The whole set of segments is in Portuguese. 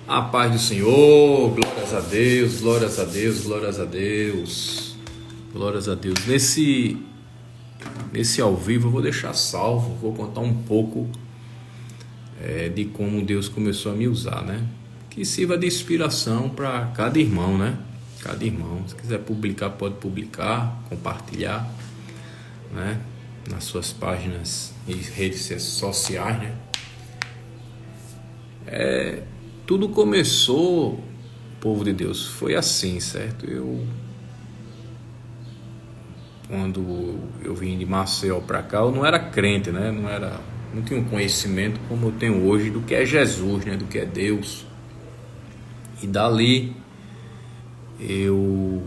A paz do Senhor, glórias a Deus, glórias a Deus, glórias a Deus, glórias a Deus. Nesse ao vivo eu vou deixar salvo, vou contar um pouco de como Deus começou a me usar, né? Que sirva de inspiração para cada irmão, né? Cada irmão, se quiser publicar, pode publicar, compartilhar, né? Nas suas páginas e redes sociais, né? Tudo começou, povo de Deus, foi assim, certo? Quando eu vim de Maceió para cá, eu não era crente, né? Não tinha um conhecimento como eu tenho hoje do que é Jesus, né? Do que é Deus. E dali eu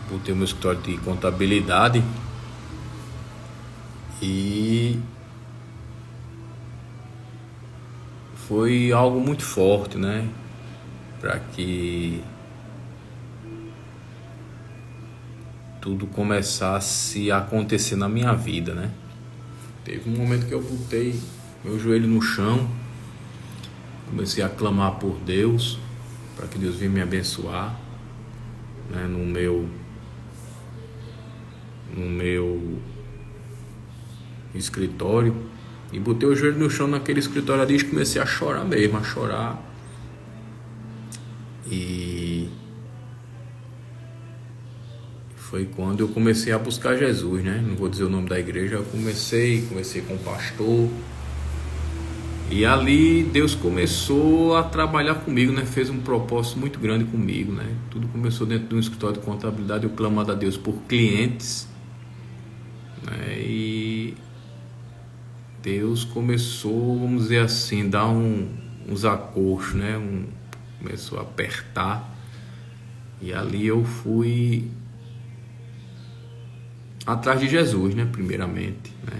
botei meu escritório de contabilidade e foi algo muito forte, né? Para que tudo começasse a acontecer na minha vida, né? Teve um momento que eu botei meu joelho no chão, comecei a clamar por Deus, para que Deus venha me abençoar, né? No meu escritório. E botei o joelho no chão naquele escritório ali e comecei a chorar mesmo, a chorar. E foi quando eu comecei a buscar Jesus, né? Não vou dizer o nome da igreja, eu comecei com o pastor. E ali Deus começou a trabalhar comigo, né? Fez um propósito muito grande comigo, né? Tudo começou dentro de um escritório de contabilidade, eu clamando a Deus por clientes, né? E Deus começou, vamos dizer assim, dar uns acordos, né? Começou a apertar. E ali eu fui atrás de Jesus, né? Primeiramente, né?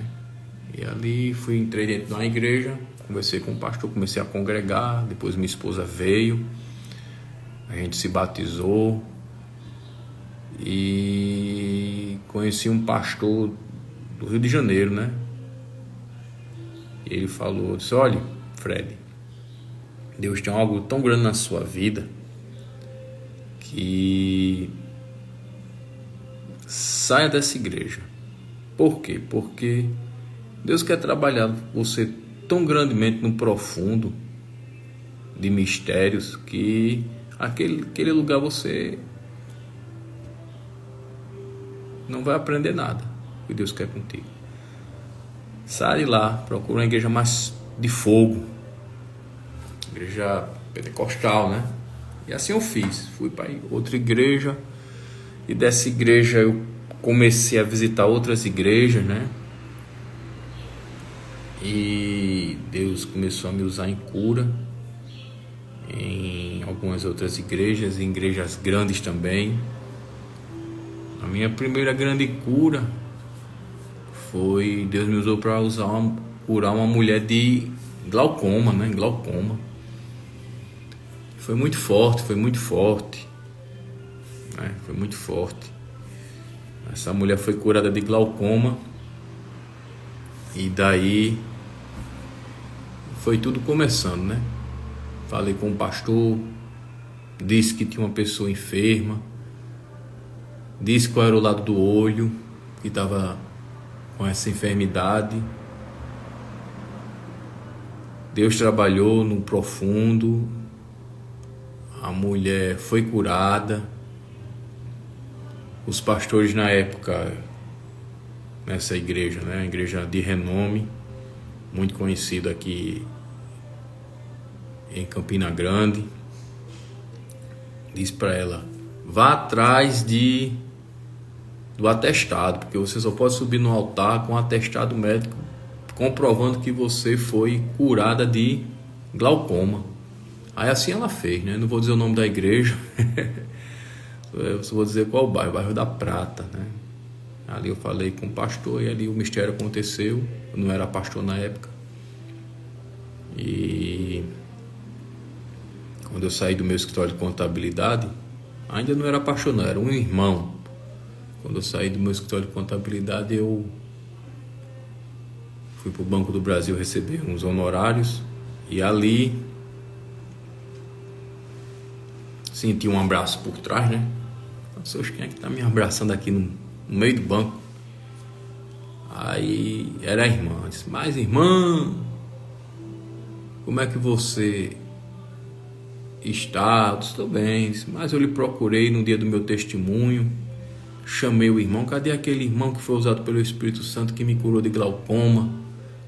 E ali entrei dentro de uma igreja, conversei com o pastor, comecei a congregar. Depois minha esposa veio, a gente se batizou e conheci um pastor do Rio de Janeiro, né? E ele falou, disse: olha, Fred, Deus tem algo tão grande na sua vida que saia dessa igreja. Por quê? Porque Deus quer trabalhar você tão grandemente no profundo de mistérios que aquele lugar você não vai aprender nada que Deus quer contigo. Sai de lá, procura uma igreja mais de fogo, igreja pentecostal, né? E assim eu fiz, fui para outra igreja, e dessa igreja eu comecei a visitar outras igrejas, né? E Deus começou a me usar em cura em algumas outras igrejas, em igrejas grandes também. A minha primeira grande cura foi, Deus me usou para curar uma mulher de glaucoma, né? Glaucoma. Foi muito forte, né? Foi muito forte. Essa mulher foi curada de glaucoma. E daí foi tudo começando, né? Falei com o pastor, disse que tinha uma pessoa enferma, disse qual era o lado do olho que estava com essa enfermidade. Deus trabalhou no profundo, a mulher foi curada. Os pastores na época, nessa igreja, né, igreja de renome, muito conhecida aqui em Campina Grande, disse para ela: vá atrás do atestado, porque você só pode subir no altar com atestado médico comprovando que você foi curada de glaucoma. Aí assim ela fez, né? Não vou dizer o nome da igreja, eu só vou dizer qual bairro, bairro da Prata, né? Ali eu falei com o pastor e ali o mistério aconteceu. Eu não era pastor na época. E quando eu saí do meu escritório de contabilidade, ainda não era pastor não, era um irmão. Quando eu saí do meu escritório de contabilidade, eu fui para o Banco do Brasil receber uns honorários E ali senti um abraço por trás, né? Nossa, quem é que tá me abraçando aqui no meio do banco? Aí era a irmã. Eu disse, mas irmã, como é que você está? Eu disse, estou bem. Eu disse, mas eu lhe procurei no dia do meu testemunho. Chamei o irmão. Cadê aquele irmão que foi usado pelo Espírito Santo que me curou de glaucoma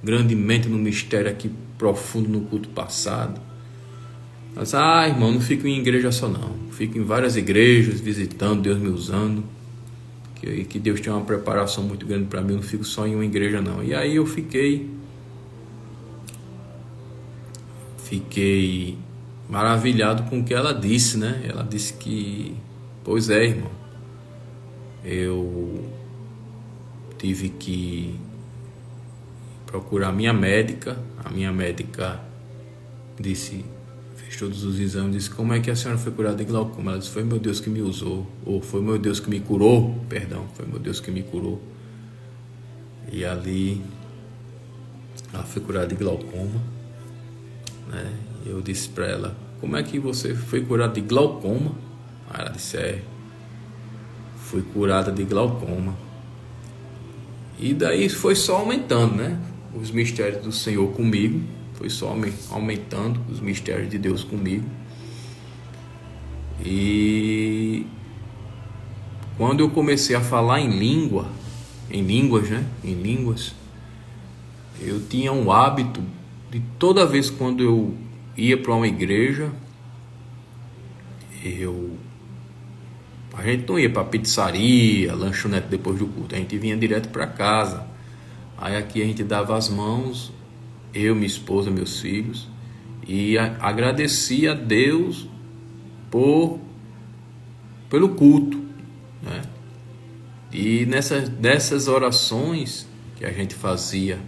grandemente no mistério aqui profundo no culto passado? Mas, irmão, não fico em igreja só não. Fico em várias igrejas visitando, Deus me usando. Que Deus tem uma preparação muito grande para mim. Eu não fico só em uma igreja não. E aí eu fiquei maravilhado com o que ela disse, né? Ela disse que, pois é, irmão, eu tive que procurar a minha médica disse, fez todos os exames, disse, como é que a senhora foi curada de glaucoma? Ela disse, foi meu Deus que me usou, ou foi meu Deus que me curou, perdão, foi meu Deus que me curou. E ali ela foi curada de glaucoma, né? Eu disse para ela, como é que você foi curada de glaucoma? Aí ela disse, fui curada de glaucoma. E daí foi só aumentando, né? Os mistérios do Senhor comigo, foi só aumentando os mistérios de Deus comigo. E quando eu comecei a falar em línguas, eu tinha um hábito de toda vez quando eu ia para uma igreja, a gente não ia para pizzaria, lanchonete depois do culto, a gente vinha direto para casa. Aí aqui a gente dava as mãos, eu, minha esposa, meus filhos, e agradecia a Deus pelo culto, né? E nessas orações que a gente fazia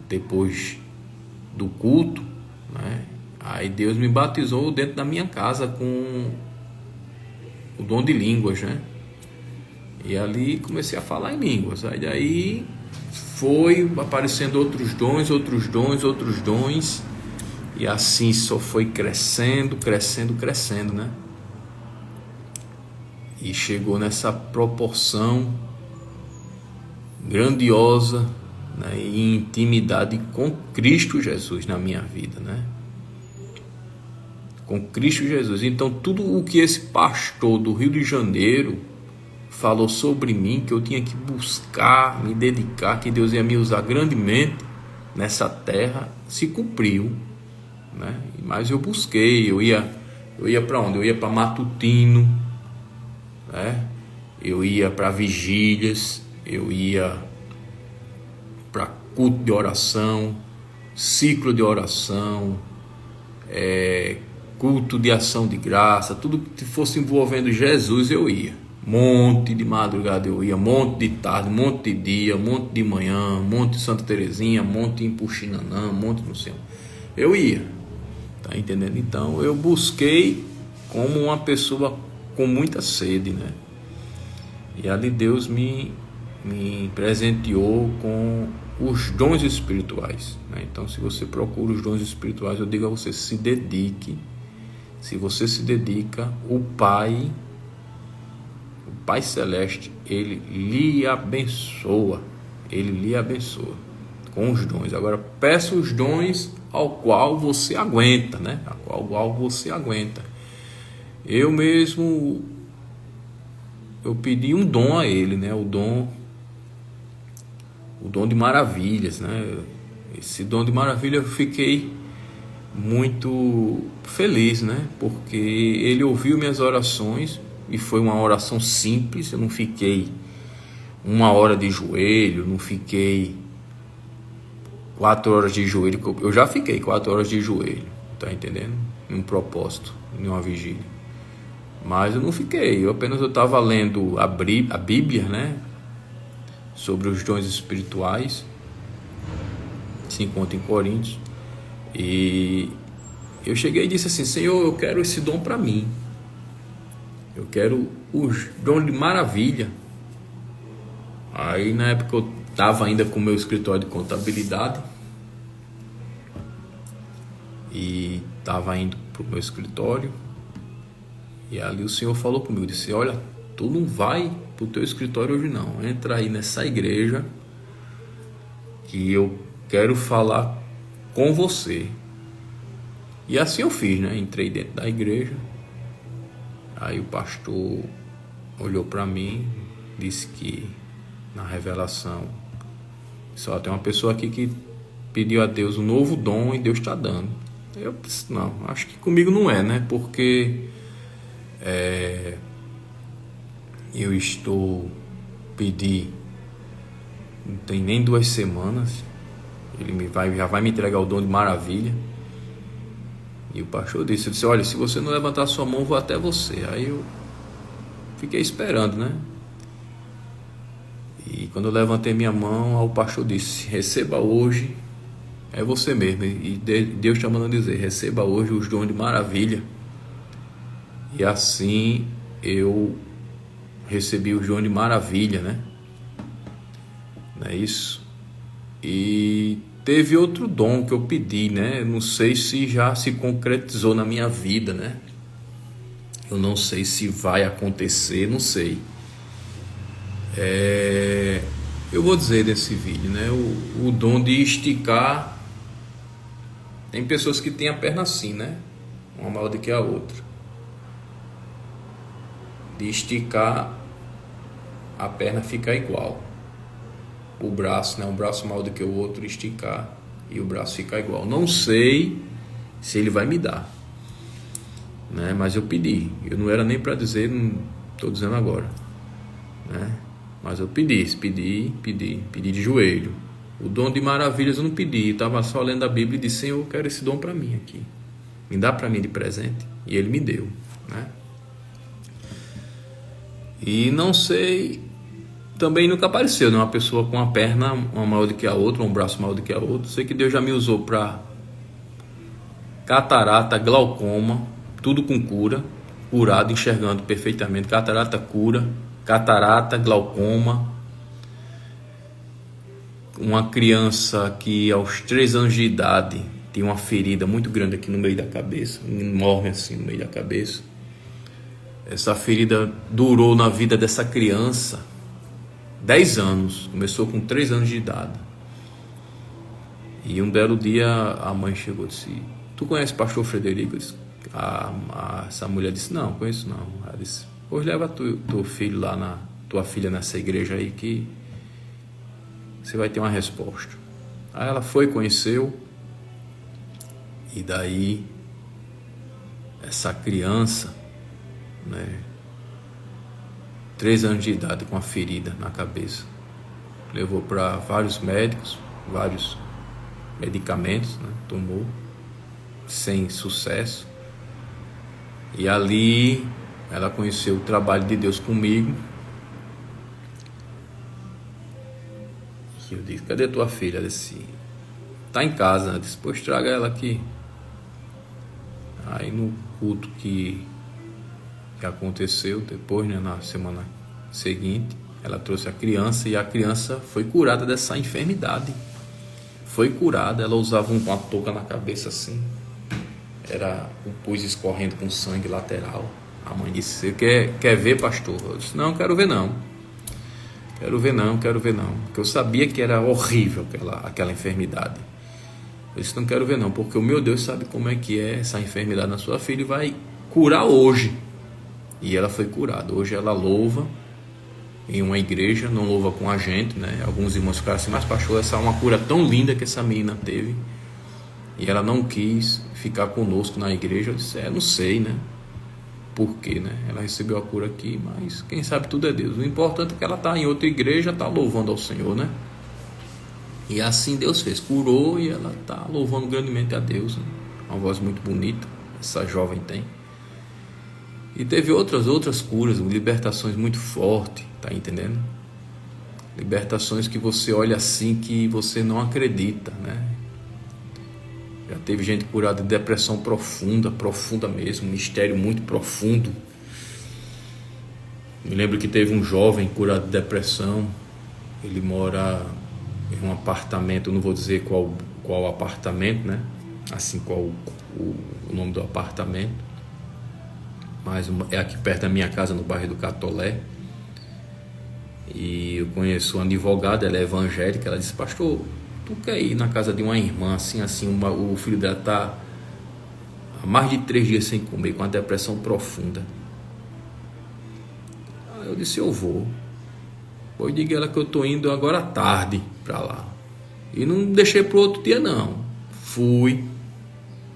depois do culto, né? Aí Deus me batizou dentro da minha casa com o dom de línguas, né? E ali comecei a falar em línguas. Aí daí foi aparecendo outros dons, e assim só foi crescendo, né? E chegou nessa proporção grandiosa, né, e intimidade com Cristo Jesus na minha vida, né? Com Cristo Jesus. Então tudo o que esse pastor do Rio de Janeiro falou sobre mim, que eu tinha que buscar, me dedicar, que Deus ia me usar grandemente nessa terra, se cumpriu, né? Mas eu busquei, eu ia para onde? Eu ia para matutino, né? Eu ia para vigílias, eu ia para culto de oração, ciclo de oração, culto de ação de graça, tudo que fosse envolvendo Jesus eu ia. Monte de madrugada eu ia, monte de tarde, monte de dia, monte de manhã, monte de Santa Terezinha, monte em Puxinanã, monte no céu. Eu ia, tá entendendo? Então eu busquei como uma pessoa com muita sede, né? E ali Deus me presenteou com os dons espirituais, né? Então se você procura os dons espirituais, eu digo a você, se dedique. Se você se dedica, o Pai Celeste, Ele lhe abençoa com os dons. Agora, peça os dons ao qual você aguenta, né? Ao qual você aguenta. Eu mesmo, eu pedi um dom a Ele, né? O dom de maravilhas, né? Esse dom de maravilha eu fiquei muito feliz, né? Porque Ele ouviu minhas orações. E foi uma oração simples, eu não fiquei 1 hora de joelho, não fiquei 4 horas de joelho, eu já fiquei 4 horas de joelho, tá entendendo? Em um propósito, em uma vigília. Mas eu não fiquei, eu estava lendo a Bíblia, né? Sobre os dons espirituais, se encontra em Coríntios, e eu cheguei e disse assim, Senhor, eu quero esse dom para mim. Eu quero os dons de maravilha. Aí na época eu estava ainda com o meu escritório de contabilidade. e estava indo para o meu escritório, e ali o Senhor falou comigo, disse: olha, tu não vai para o teu escritório hoje não, entra aí nessa igreja que eu quero falar com você. E assim eu fiz, né? Entrei dentro da igreja, aí o pastor olhou para mim, disse que na revelação só tem uma pessoa aqui que pediu a Deus um novo dom e Deus está dando. Eu disse: não, acho que comigo não é, né? Porque eu estou pedi, não tem nem 2 semanas, ele já vai me entregar o dom de maravilha. E o pastor disse: olha, se você não levantar sua mão, eu vou até você. Aí eu fiquei esperando, né? E quando eu levantei minha mão, o pastor disse: receba hoje, é você mesmo. E Deus está mandando dizer: receba hoje os dons de maravilha. E assim eu recebi os dons de maravilha, né? Não é isso? E teve outro dom que eu pedi, né? Não sei se já se concretizou na minha vida, né? Eu não sei se vai acontecer, não sei. Eu vou dizer nesse vídeo, né? O dom de esticar. Tem pessoas que têm a perna assim, né? Uma maior do que a outra. De esticar, a perna fica igual. O braço, né? Um braço maior do que o outro, esticar e o braço ficar igual. Não sei se ele vai me dar, né? Mas eu pedi. Eu não era nem para dizer, não estou dizendo agora, né? Mas eu pedi de joelho. O dom de maravilhas eu não pedi, estava só lendo a Bíblia e disse: Senhor, eu quero esse dom para mim aqui, me dá para mim de presente. E ele me deu, né? E não sei, também nunca apareceu, né? Uma pessoa com uma perna uma maior do que a outra, um braço maior do que a outra. Sei que Deus já me usou para catarata, glaucoma, tudo com cura, curado, enxergando perfeitamente. Catarata, cura, catarata, glaucoma. Uma criança que aos 3 anos de idade tinha uma ferida muito grande aqui no meio da cabeça, enorme assim no meio da cabeça. Essa ferida durou na vida dessa criança 10 anos, começou com 3 anos de idade. E um belo dia a mãe chegou e disse: tu conhece o pastor Frederico? Essa mulher disse: não, conheço não. Ela disse: pois leva teu filho lá, tua filha nessa igreja aí que você vai ter uma resposta. Aí ela foi, conheceu, e daí essa criança, né, 3 anos de idade com uma ferida na cabeça, levou para vários médicos, vários medicamentos, né, tomou sem sucesso. E ali ela conheceu o trabalho de Deus comigo. E eu disse: cadê tua filha? Ela disse: tá em casa. Ela disse: pois traga ela aqui. Aí no culto que aconteceu depois, né, na semana seguinte, ela trouxe a criança e a criança foi curada dessa enfermidade. Foi curada. Ela usava uma touca na cabeça assim, era o pus escorrendo com sangue lateral. A mãe disse: você quer ver, pastor? Eu disse: não, quero ver não, porque eu sabia que era horrível aquela enfermidade. Eu disse: não quero ver não, porque o meu Deus sabe como é que é essa enfermidade na sua filha e vai curar hoje. E ela foi curada. Hoje ela louva em uma igreja, não louva com a gente, né? Alguns irmãos ficaram assim: mas pastor, essa é uma cura tão linda que essa menina teve e ela não quis ficar conosco na igreja. Eu disse: não sei, né? Por quê, né? Ela recebeu a cura aqui, mas quem sabe tudo é Deus. O importante é que ela está em outra igreja, está louvando ao Senhor, né? E assim Deus fez, curou, e ela está louvando grandemente a Deus, né? Uma voz muito bonita, essa jovem tem. E teve outras curas, libertações muito fortes, tá entendendo? Libertações que você olha assim que você não acredita, né? Já teve gente curada de depressão profunda mesmo, um mistério muito profundo. Me lembro que teve um jovem curado de depressão. Ele mora em um apartamento, não vou dizer qual apartamento, né? assim qual o nome do apartamento, mas é aqui perto da minha casa, no bairro do Catolé. E eu conheço uma advogada, ela é evangélica. Ela disse: pastor, tu quer ir na casa de uma irmã assim, o filho dela está há mais de 3 dias sem comer, com uma depressão profunda. Aí eu disse: eu vou. Pois diga ela que eu estou indo agora à tarde para lá. E não deixei para o outro dia não. Fui.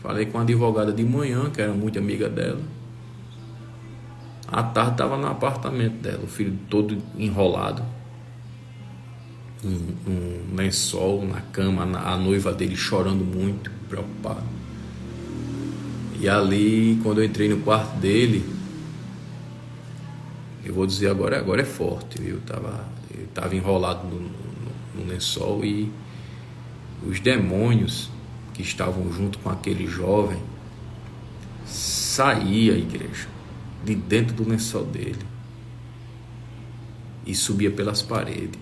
Falei com a advogada de manhã, que era muito amiga dela. À tarde estava no apartamento dela, o filho todo enrolado, um lençol na cama, a noiva dele chorando muito, preocupada. E ali, quando eu entrei no quarto dele, eu vou dizer agora é forte, viu? Eu tava enrolado no lençol, e os demônios que estavam junto com aquele jovem saía, igreja, de dentro do lençol dele e subia pelas paredes.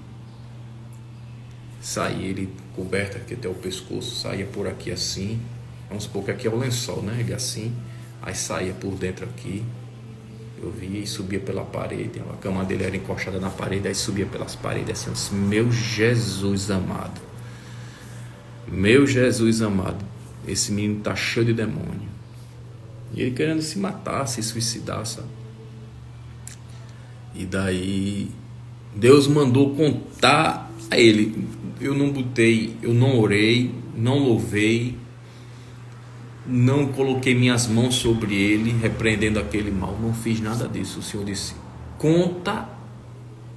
Saía ele coberto aqui até o pescoço, saía por aqui assim. Vamos supor que aqui é o lençol, né? Ele assim, aí saía por dentro aqui. Eu via e subia pela parede. A cama dele era encostada na parede, aí subia pelas paredes assim. Eu disse: meu Jesus amado, meu Jesus amado, esse menino tá cheio de demônio. E ele querendo se matar, se suicidar, sabe? E daí Deus mandou contar a ele. Eu não orei, não louvei, não coloquei minhas mãos sobre ele, repreendendo aquele mal. Não fiz nada disso. O Senhor disse: conta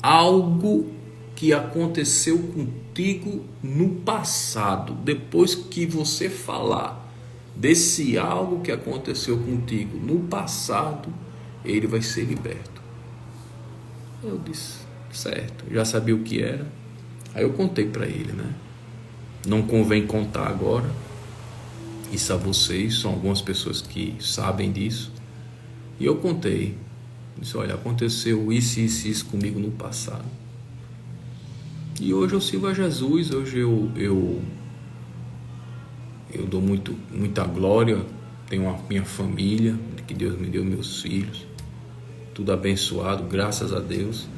algo que aconteceu contigo no passado. Depois que você falar desse algo que aconteceu contigo no passado, ele vai ser liberto. Eu disse: certo, já sabia o que era. Aí eu contei para ele, né? Não convém contar agora isso a vocês, são algumas pessoas que sabem disso. E eu contei, disse: olha, aconteceu isso comigo no passado. E hoje eu sirvo a Jesus. Hoje eu dou muita glória. Tenho a minha família, que Deus me deu, meus filhos, tudo abençoado, graças a Deus.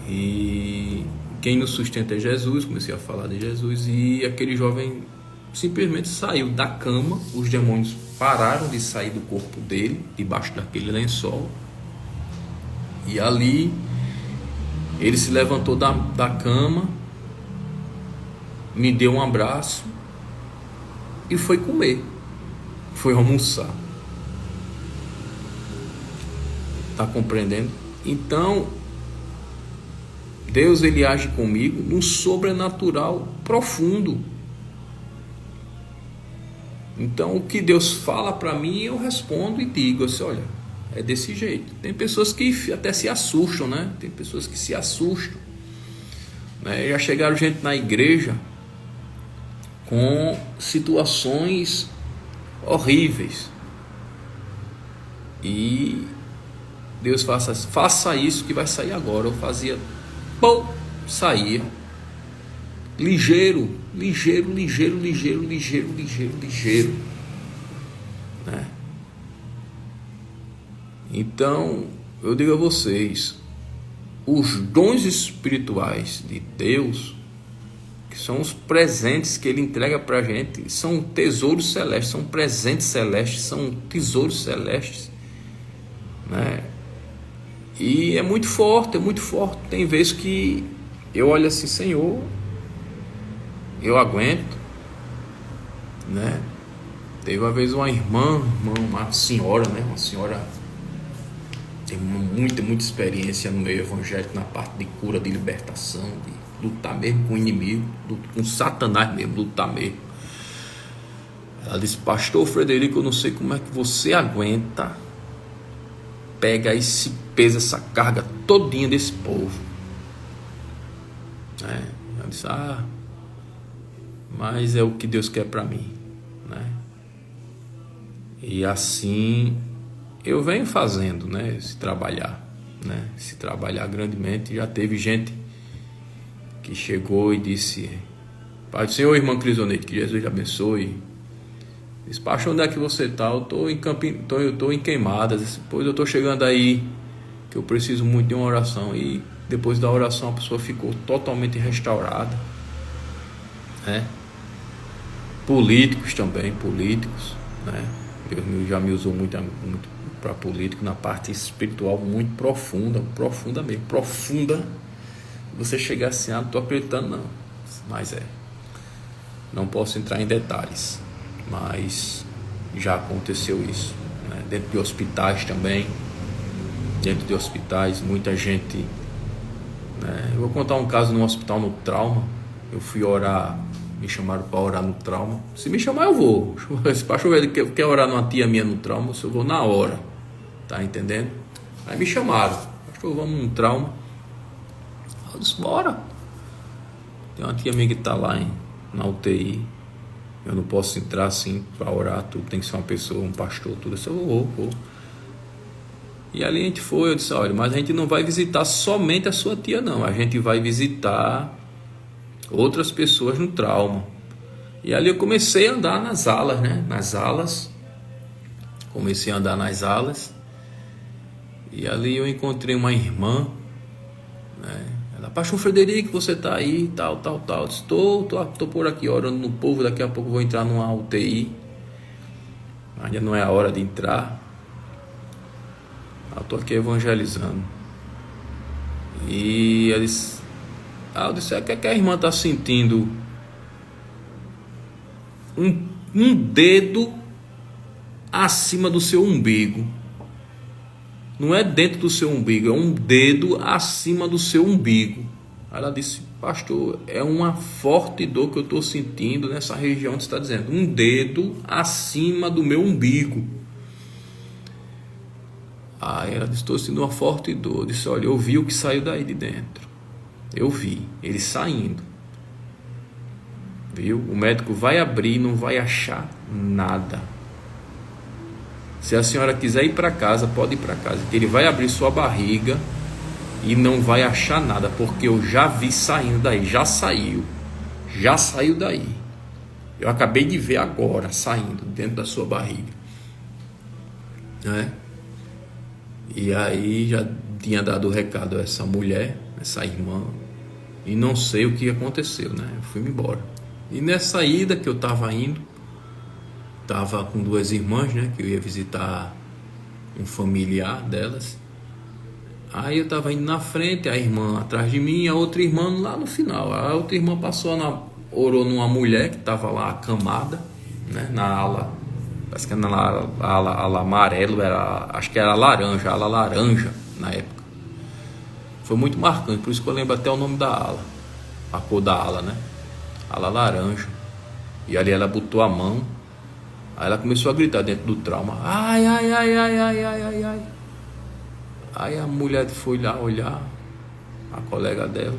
E quem nos sustenta é Jesus. Comecei a falar de Jesus, e aquele jovem simplesmente saiu da cama. Os demônios pararam de sair do corpo dele, debaixo daquele lençol. E ali ele se levantou da cama, me deu um abraço e foi comer, foi almoçar. Tá compreendendo? Então Deus, ele age comigo num sobrenatural profundo. Então o que Deus fala para mim, eu respondo e digo assim: olha, é desse jeito. Tem pessoas que até se assustam, né? Tem pessoas que se assustam, né? Já chegaram gente na igreja com situações horríveis, e Deus faça isso que vai sair agora. Eu fazia, pô, saía ligeiro, né? Então eu digo a vocês, os dons espirituais de Deus, que são os presentes que ele entrega para a gente, são tesouros celestes, são presentes celestes, são tesouros celestes, né? E é muito forte, Tem vezes que eu olho assim: Senhor, eu aguento, né? Teve uma vez uma uma senhora, né? Uma senhora tem muita experiência no meio evangélico, na parte de cura, de libertação, de lutar mesmo com o inimigo, com Satanás mesmo, lutar mesmo. Ela disse: pastor Frederico, eu não sei como é que você aguenta pegar esse peso, essa carga todinha desse povo. Ela disse: mas é o que Deus quer para mim, né? E assim eu venho fazendo, né? Se trabalhar grandemente. Já teve gente que chegou e disse: Pai do Senhor, irmã Crisonete, que Jesus lhe abençoe. Disse, pastor, onde é que você está? Eu estou em Queimadas. Depois eu estou chegando aí, que eu preciso muito de uma oração. E depois da oração a pessoa ficou totalmente restaurada, né? Políticos também, né? Deus já me usou muito para político na parte espiritual muito profunda mesmo, profunda. Você chegar assim, não estou acreditando não, mas não posso entrar em detalhes, mas já aconteceu isso, né? Dentro de hospitais também, muita gente, né? Eu vou contar um caso no hospital no trauma. Eu fui orar, me chamaram para orar no trauma. Se me chamar eu vou. Esse pastor quer orar numa tia minha no trauma, eu vou na hora, tá entendendo? Aí me chamaram, pastor, vamos no trauma. Eu disse, bora. Tem uma tia minha que está lá na UTI. Eu não posso entrar assim para orar, tudo tem que ser uma pessoa, um pastor, tudo. Eu disse, eu vou. E ali a gente foi, eu disse, olha, mas a gente não vai visitar somente a sua tia não, a gente vai visitar outras pessoas no trauma. E ali eu comecei a andar nas alas, né? Comecei a andar nas alas. E ali eu encontrei uma irmã, né? Ela, pastor Frederico, você está aí, tal. Eu disse, estou por aqui orando no povo, daqui a pouco vou entrar numa UTI. Ainda não é a hora de entrar. Eu estou aqui evangelizando. E ela disse, eu disse, o que a irmã está sentindo? Um dedo acima do seu umbigo. Não é dentro do seu umbigo, é um dedo acima do seu umbigo. Ela disse, pastor, é uma forte dor que eu estou sentindo nessa região que você está dizendo. Um dedo acima do meu umbigo. Aí ela disse, estou sentindo uma forte dor. Eu disse, olha, eu vi o que saiu daí de dentro. Eu vi ele saindo. Viu? O médico vai abrir e não vai achar nada. Se a senhora quiser ir para casa, pode ir para casa. Que ele vai abrir sua barriga e não vai achar nada, porque eu já vi saindo daí. Já saiu daí. Eu acabei de ver agora saindo dentro da sua barriga, né? E aí já tinha dado o recado a essa mulher, essa irmã, e não sei o que aconteceu, né? Eu fui embora. E nessa ida que eu estava indo, estava com duas irmãs, né? Que eu ia visitar um familiar delas. Aí eu estava indo na frente, a irmã atrás de mim, a outra irmã lá no final. A outra irmã orou numa mulher que estava lá acamada, né? Na ala, parece que era na ala amarelo, acho que era laranja, ala laranja na época. Foi muito marcante, por isso que eu lembro até o nome da ala, a cor da ala, né? Ala laranja. E ali ela botou a mão. Aí ela começou a gritar dentro do trauma. Ai. Aí a mulher foi lá olhar, a colega dela.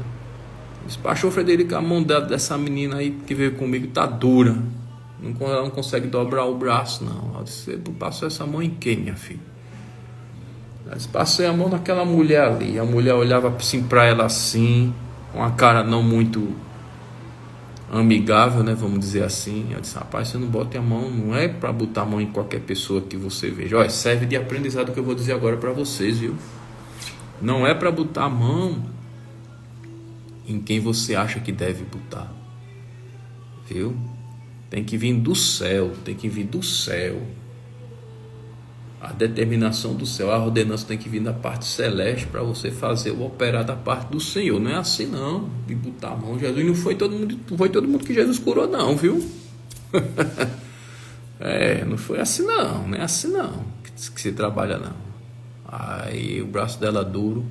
Disse, pastor Frederico, a mão dessa menina aí que veio comigo tá dura. Ela não consegue dobrar o braço, não. Ela disse, você passou essa mão em quem, minha filha? Ela disse, passei a mão naquela mulher ali. A mulher olhava assim pra ela assim, com a cara não muito amigável, né, vamos dizer assim. Eu disse, rapaz, você não bota a mão, não é para botar a mão em qualquer pessoa que você veja. Olha, serve de aprendizado que eu vou dizer agora para vocês, viu? Não é para botar a mão em quem você acha que deve botar, viu? Tem que vir do céu, a determinação do céu, a ordenança tem que vir da parte celeste para você fazer o operar da parte do Senhor. Não é assim não, de botar a mão. Jesus não foi todo mundo que Jesus curou não, viu? Não foi assim não é assim não que se trabalha não. Aí o braço dela duro,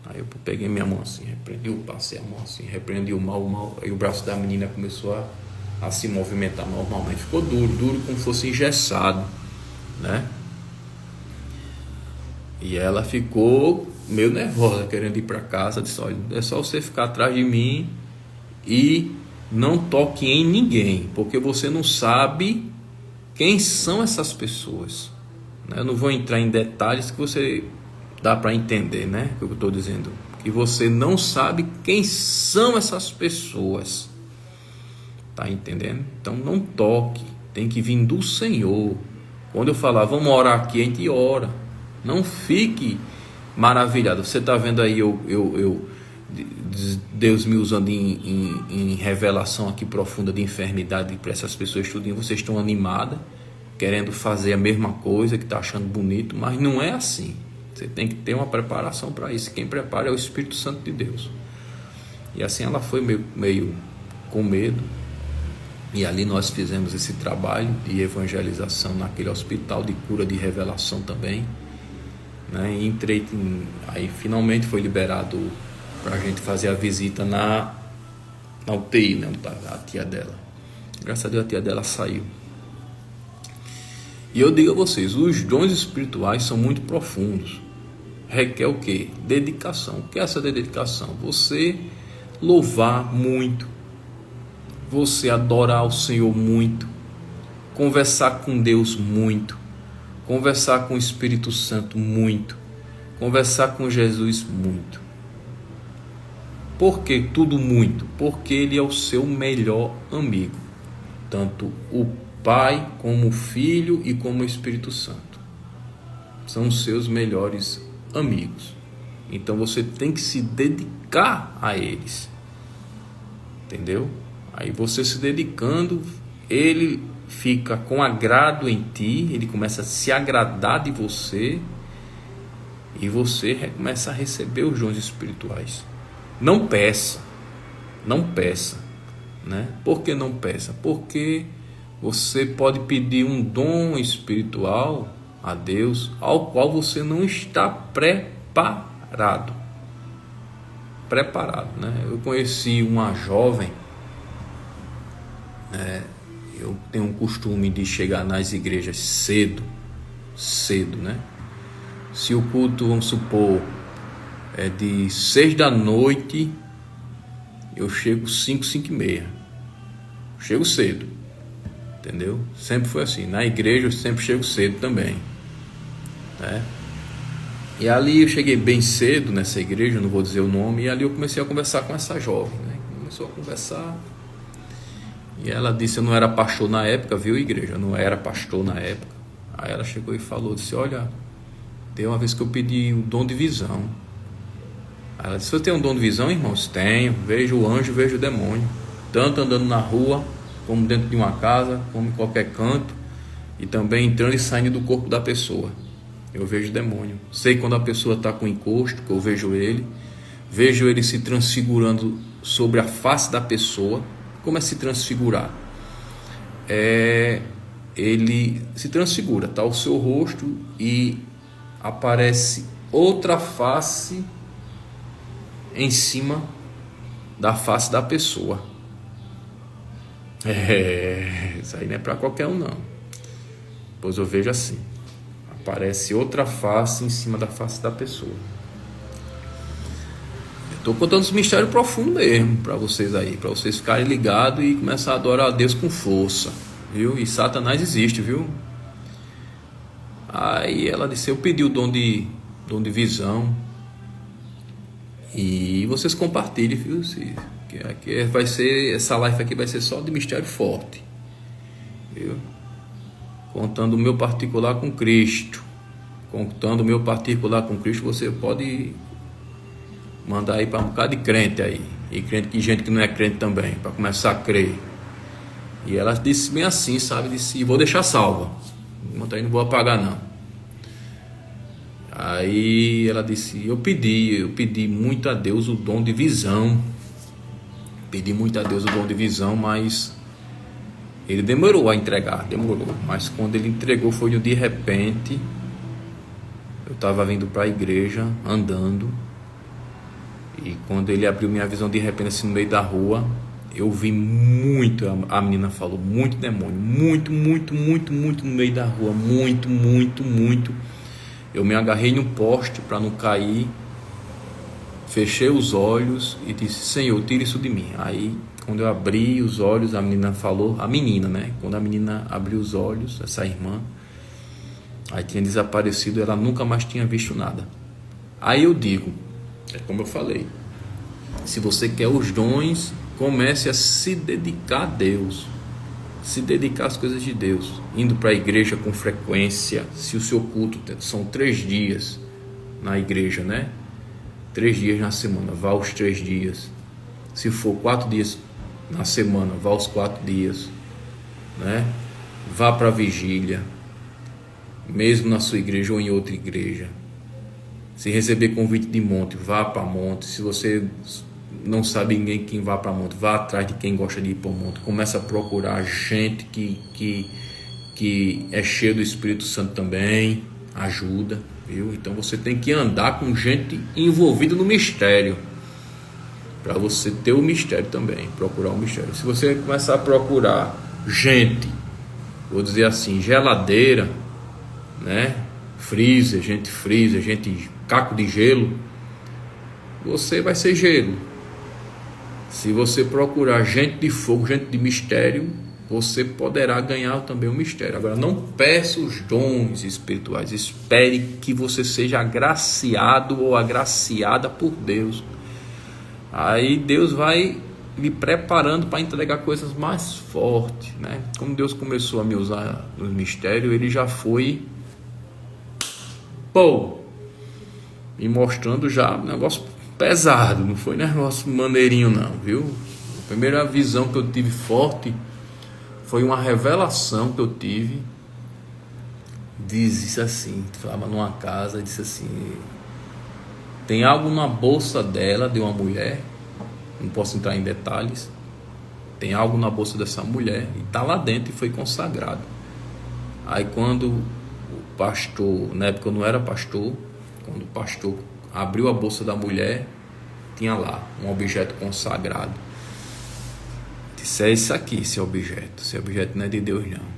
aí eu peguei minha mão assim, passei a mão assim, repreendi o mal, aí o braço da menina começou a se movimentar normalmente, ficou duro como se fosse engessado, né? E ela ficou meio nervosa, querendo ir para casa. Disse, olha, é só você ficar atrás de mim e não toque em ninguém, porque você não sabe quem são essas pessoas. Eu não vou entrar em detalhes que você dá para entender, né? O que eu estou dizendo, que você não sabe quem são essas pessoas. Tá entendendo? Então não toque, tem que vir do Senhor. Quando eu falar, vamos orar aqui, a gente ora. Não fique maravilhado. Você está vendo aí Deus me usando em revelação aqui profunda de enfermidade para essas pessoas tudinho. Vocês estão animadas, querendo fazer a mesma coisa, que está achando bonito, mas não é assim. Você tem que ter uma preparação para isso. Quem prepara é o Espírito Santo de Deus. E assim ela foi meio com medo. E ali nós fizemos esse trabalho de evangelização naquele hospital, de cura, de revelação também, né? E aí finalmente foi liberado para a gente fazer a visita na UTI, né? A tia dela. Graças a Deus a tia dela saiu. E eu digo a vocês, os dons espirituais são muito profundos. Requer o quê? Dedicação. O que é essa dedicação? Você louvar muito, você adorar o Senhor muito, conversar com Deus muito, conversar com o Espírito Santo muito, conversar com Jesus muito. Por que tudo muito? Porque Ele é o seu melhor amigo, tanto o Pai como o Filho e como o Espírito Santo. São os seus melhores amigos. Então você tem que se dedicar a eles. Entendeu? Aí você se dedicando, ele fica com agrado em ti, ele começa a se agradar de você e você começa a receber os dons espirituais. Não peça, né? Por que não peça? Porque você pode pedir um dom espiritual a Deus, ao qual você não está preparado, né? Eu conheci uma jovem, eu tenho um costume de chegar nas igrejas cedo, né? Se o culto, vamos supor, é de 6 da noite, eu chego 5h30, chego cedo, entendeu? Sempre foi assim, na igreja eu sempre chego cedo também, né? E ali eu cheguei bem cedo nessa igreja, não vou dizer o nome, e ali eu comecei a conversar com essa jovem, né? Começou a conversar, e ela disse, eu não era pastor na época, viu, igreja? Eu não era pastor na época. Aí ela chegou e falou, disse, olha, tem uma vez que eu pedi o dom de visão. Aí ela disse, você tem um dom de visão, irmãos? Tenho, vejo o anjo, vejo o demônio, tanto andando na rua, como dentro de uma casa, como em qualquer canto, e também entrando e saindo do corpo da pessoa. Eu vejo demônio. Sei quando a pessoa está com encosto, que eu vejo ele se transfigurando sobre a face da pessoa. Como é se transfigurar? Ele se transfigura, tá o seu rosto e aparece outra face em cima da face da pessoa. Isso aí não é para qualquer um não. Pois eu vejo assim, aparece outra face em cima da face da pessoa. Estou contando os mistérios profundos mesmo para vocês aí, para vocês ficarem ligados e começar a adorar a Deus com força, viu? E Satanás existe, viu? Aí ela disse, eu pedi o dom de visão, e vocês compartilhem, viu? Que vai ser, essa live aqui vai ser só de mistério forte, viu? Contando o meu particular com Cristo. Contando o meu particular com Cristo, você pode mandar aí para um bocado de crente aí, e gente que não é crente também, para começar a crer. E ela disse bem assim, sabe? Disse, vou deixar salva, não vou apagar não. Aí ela disse, eu pedi muito a Deus o dom de visão, mas ele demorou a entregar, mas quando ele entregou foi de repente. Eu estava vindo para a igreja, andando, e quando ele abriu minha visão, de repente, assim, no meio da rua, eu vi muito, a menina falou, muito demônio, muito no meio da rua, muito. Eu me agarrei no poste para não cair, fechei os olhos e disse, Senhor, tira isso de mim. Aí, quando eu abri os olhos, a menina falou, né? Quando a menina abriu os olhos, essa irmã, aí tinha desaparecido, ela nunca mais tinha visto nada. Aí eu digo, é como eu falei, se você quer os dons comece a se dedicar a Deus, se dedicar às coisas de Deus, indo para a igreja com frequência. Se o seu culto são 3 dias na igreja, né? 3 dias na semana, vá aos 3 dias. Se for 4 dias na semana, vá aos 4 dias, né? Vá para a vigília, mesmo na sua igreja ou em outra igreja. Se receber convite de monte, vá para monte. Se você não sabe ninguém quem vá para monte, vá atrás de quem gosta de ir para monte. Começa a procurar gente que é cheio do Espírito Santo também, ajuda, viu? Então você tem que andar com gente envolvida no mistério, para você ter o mistério também, procurar o mistério. Se você começar a procurar gente, vou dizer assim, geladeira, né? Freezer, gente caco de gelo, você vai ser gelo. Se você procurar gente de fogo, gente de mistério, você poderá ganhar também o mistério. Agora, não peça os dons espirituais, espere que você seja agraciado ou agraciada por Deus. Aí Deus vai lhe preparando para entregar coisas mais fortes, né? Como Deus começou a me usar no mistério, Ele já foi me mostrando já um negócio pesado, não foi negócio maneirinho não, viu? A primeira visão que eu tive forte foi uma revelação que eu tive. Disse assim, estava numa casa, disse assim: tem algo na bolsa dela, de uma mulher, não posso entrar em detalhes, tem algo na bolsa dessa mulher e está lá dentro e foi consagrado. Aí quando o pastor, na época eu não era pastor, quando o pastor abriu a bolsa da mulher, tinha lá um objeto consagrado. Disse: é isso aqui, esse objeto não é de Deus não.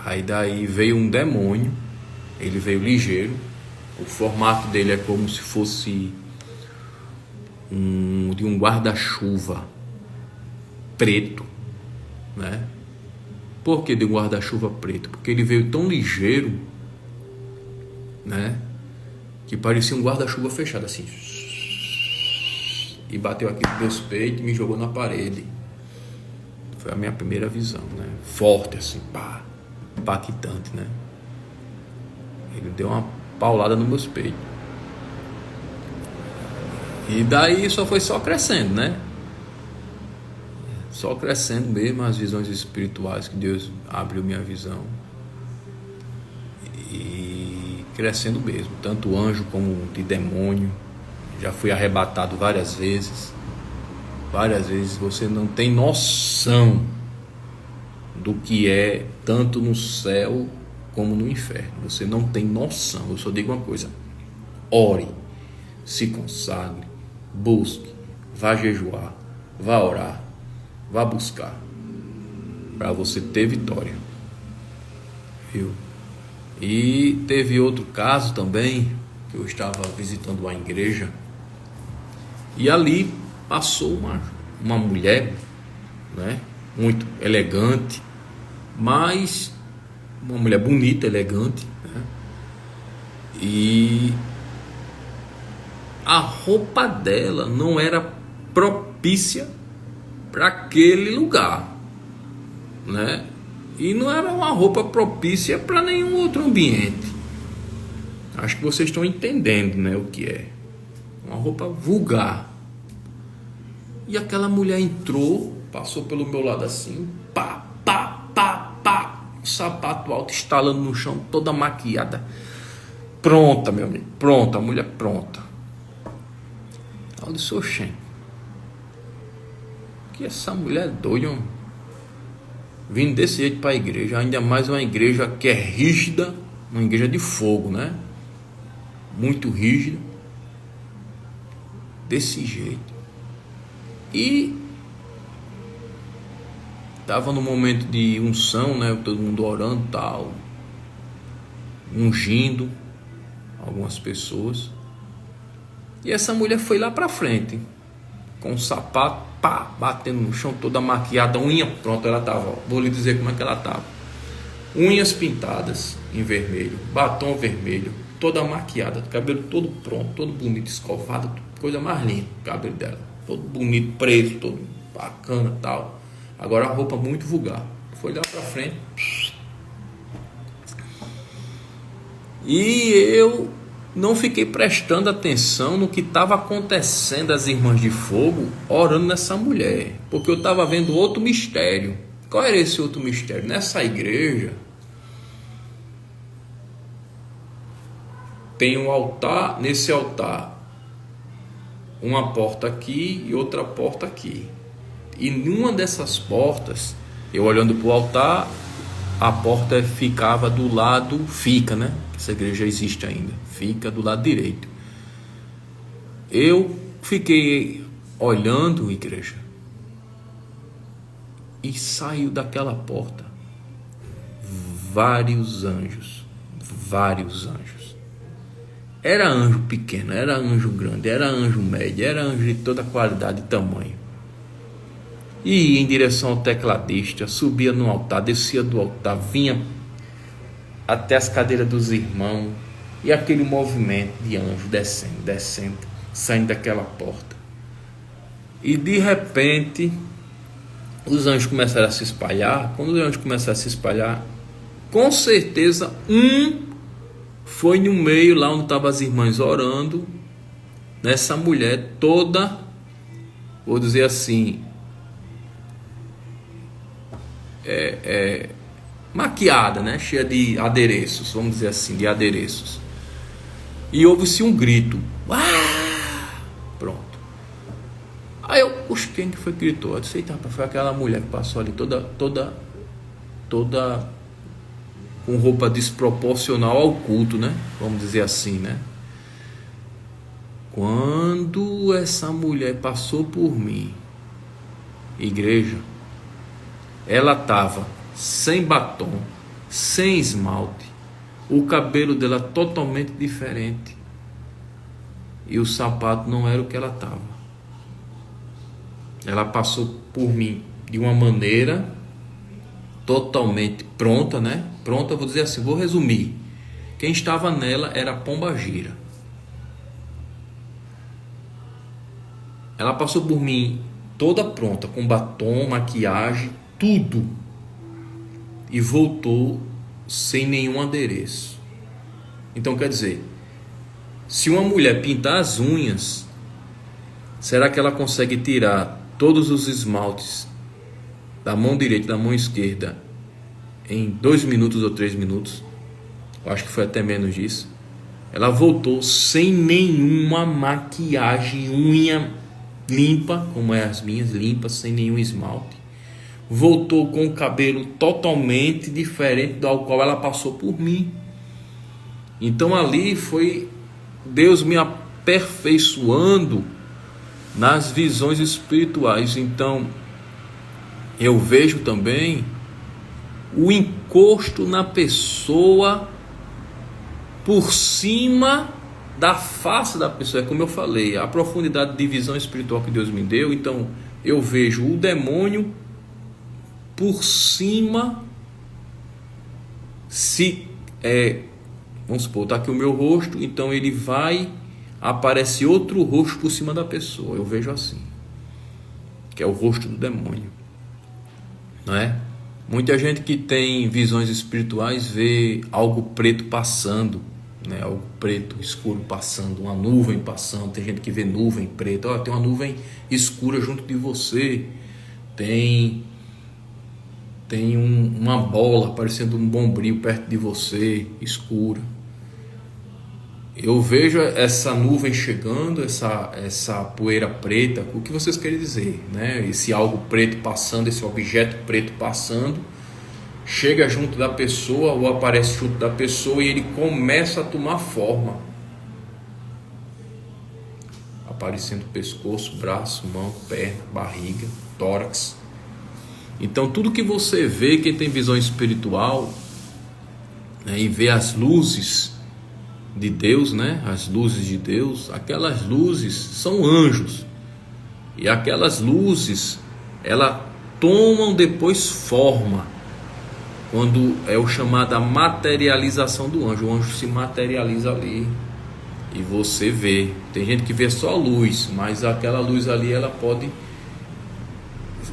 Aí daí veio um demônio, ele veio ligeiro, o formato dele é como se fosse de um guarda-chuva preto, né? Por que de um guarda-chuva preto? Porque ele veio tão ligeiro, né, que parecia um guarda-chuva fechado assim, e bateu aqui nos meus peitos e me jogou na parede. Foi a minha primeira visão, né? Forte assim, impactante, né? Ele deu uma paulada nos meus peitos. E daí só crescendo, né? Só crescendo mesmo as visões espirituais que Deus abriu minha visão. E crescendo mesmo, tanto anjo como de demônio. Já fui arrebatado várias vezes. Várias vezes. Você não tem noção do que é tanto no céu como no inferno. Você não tem noção. Eu só digo uma coisa: ore, se consagre, busque, vá jejuar, vá orar, vá buscar, para você ter vitória, viu? E teve outro caso também, que eu estava visitando uma igreja, e ali passou uma mulher, né, muito elegante, mas uma mulher bonita, elegante, né? E a roupa dela não era propícia para aquele lugar, né? E não era uma roupa propícia para nenhum outro ambiente. Acho que vocês estão entendendo, né, o que é. Uma roupa vulgar. E aquela mulher entrou, passou pelo meu lado assim, o sapato alto estalando no chão, toda maquiada. Pronta, meu amigo, pronta, a mulher pronta. Eu disse: oxê, que essa mulher é doida, homem. Vindo desse jeito para a igreja, ainda mais uma igreja que é rígida, uma igreja de fogo, né? Muito rígida, desse jeito. E estava no momento de unção, né? Todo mundo orando e tal, ungindo algumas pessoas. E essa mulher foi lá para frente, com o sapato, batendo no chão, toda maquiada, unha pronta, ela tava, vou lhe dizer como é que ela tava: unhas pintadas em vermelho, batom vermelho, toda maquiada, cabelo todo pronto, todo bonito, escovado, coisa mais linda, o cabelo dela, todo bonito, preso, todo bacana, tal. Agora a roupa muito vulgar. Foi lá pra frente. E eu não fiquei prestando atenção no que estava acontecendo, as irmãs de fogo orando nessa mulher, porque eu estava vendo outro mistério. Qual era esse outro mistério? Nessa igreja tem um altar, nesse altar uma porta aqui e outra porta aqui. E numa dessas portas, eu olhando para o altar, a porta ficava do lado, né? Essa igreja existe ainda, fica do lado direito. Eu fiquei olhando, igreja, e saiu daquela porta vários anjos. Era anjo pequeno, era anjo grande, era anjo médio, era anjo de toda qualidade e tamanho. E ia em direção ao tecladista, subia no altar, descia do altar, vinha até as cadeiras dos irmãos, e aquele movimento de anjo descendo, saindo daquela porta. E de repente os anjos começaram a se espalhar. Quando os anjos começaram a se espalhar, com certeza foi no meio, lá onde estavam as irmãs orando, nessa mulher toda, vou dizer assim, maquiada, né? Cheia de adereços, vamos dizer assim, de adereços. E houve-se um grito. Pronto. Aí quem que foi que gritou? Eu disse, rapaz, foi aquela mulher que passou ali toda com roupa desproporcional ao culto, né? Vamos dizer assim, né? Quando essa mulher passou por mim, igreja, ela estava sem batom, sem esmalte, o cabelo dela totalmente diferente, e o sapato não era o que ela estava. Ela passou por mim de uma maneira totalmente pronta, né? Pronta, vou dizer assim, vou resumir. Quem estava nela era a pombagira. Ela passou por mim toda pronta, com batom, maquiagem, tudo, e voltou sem nenhum adereço. Então, quer dizer, se uma mulher pintar as unhas, será que ela consegue tirar todos os esmaltes da mão direita e da mão esquerda em 2 minutos ou 3 minutos? Eu acho que foi até menos disso. Ela voltou sem nenhuma maquiagem, unha limpa, como é as minhas, limpa, sem nenhum esmalte. Voltou com o cabelo totalmente diferente do qual ela passou por mim. Então ali foi Deus me aperfeiçoando nas visões espirituais. Então eu vejo também o encosto na pessoa por cima da face da pessoa. É como eu falei, a profundidade de visão espiritual que Deus me deu. Então eu vejo o demônio por cima. Vamos supor, está aqui o meu rosto, então ele vai, aparece outro rosto por cima da pessoa. Eu vejo assim, que é o rosto do demônio, não é? Muita gente que tem visões espirituais vê algo preto passando, né? Algo preto, escuro passando, uma nuvem passando. Tem gente que vê nuvem preta. Tem uma nuvem escura junto de você. Tem uma bola parecendo um bombril perto de você, escura. Eu vejo essa nuvem chegando, essa poeira preta. O que vocês querem dizer, né? Esse algo preto passando, esse objeto preto passando, chega junto da pessoa ou aparece junto da pessoa e ele começa a tomar forma, aparecendo pescoço, braço, mão, perna, barriga, tórax. Então tudo que você vê, quem tem visão espiritual, né, e vê as luzes de Deus, né, as luzes de Deus, aquelas luzes são anjos, e aquelas luzes elas tomam depois forma, quando é o chamado a materialização do anjo. O anjo se materializa ali e você vê. Tem gente que vê só luz, mas aquela luz ali ela pode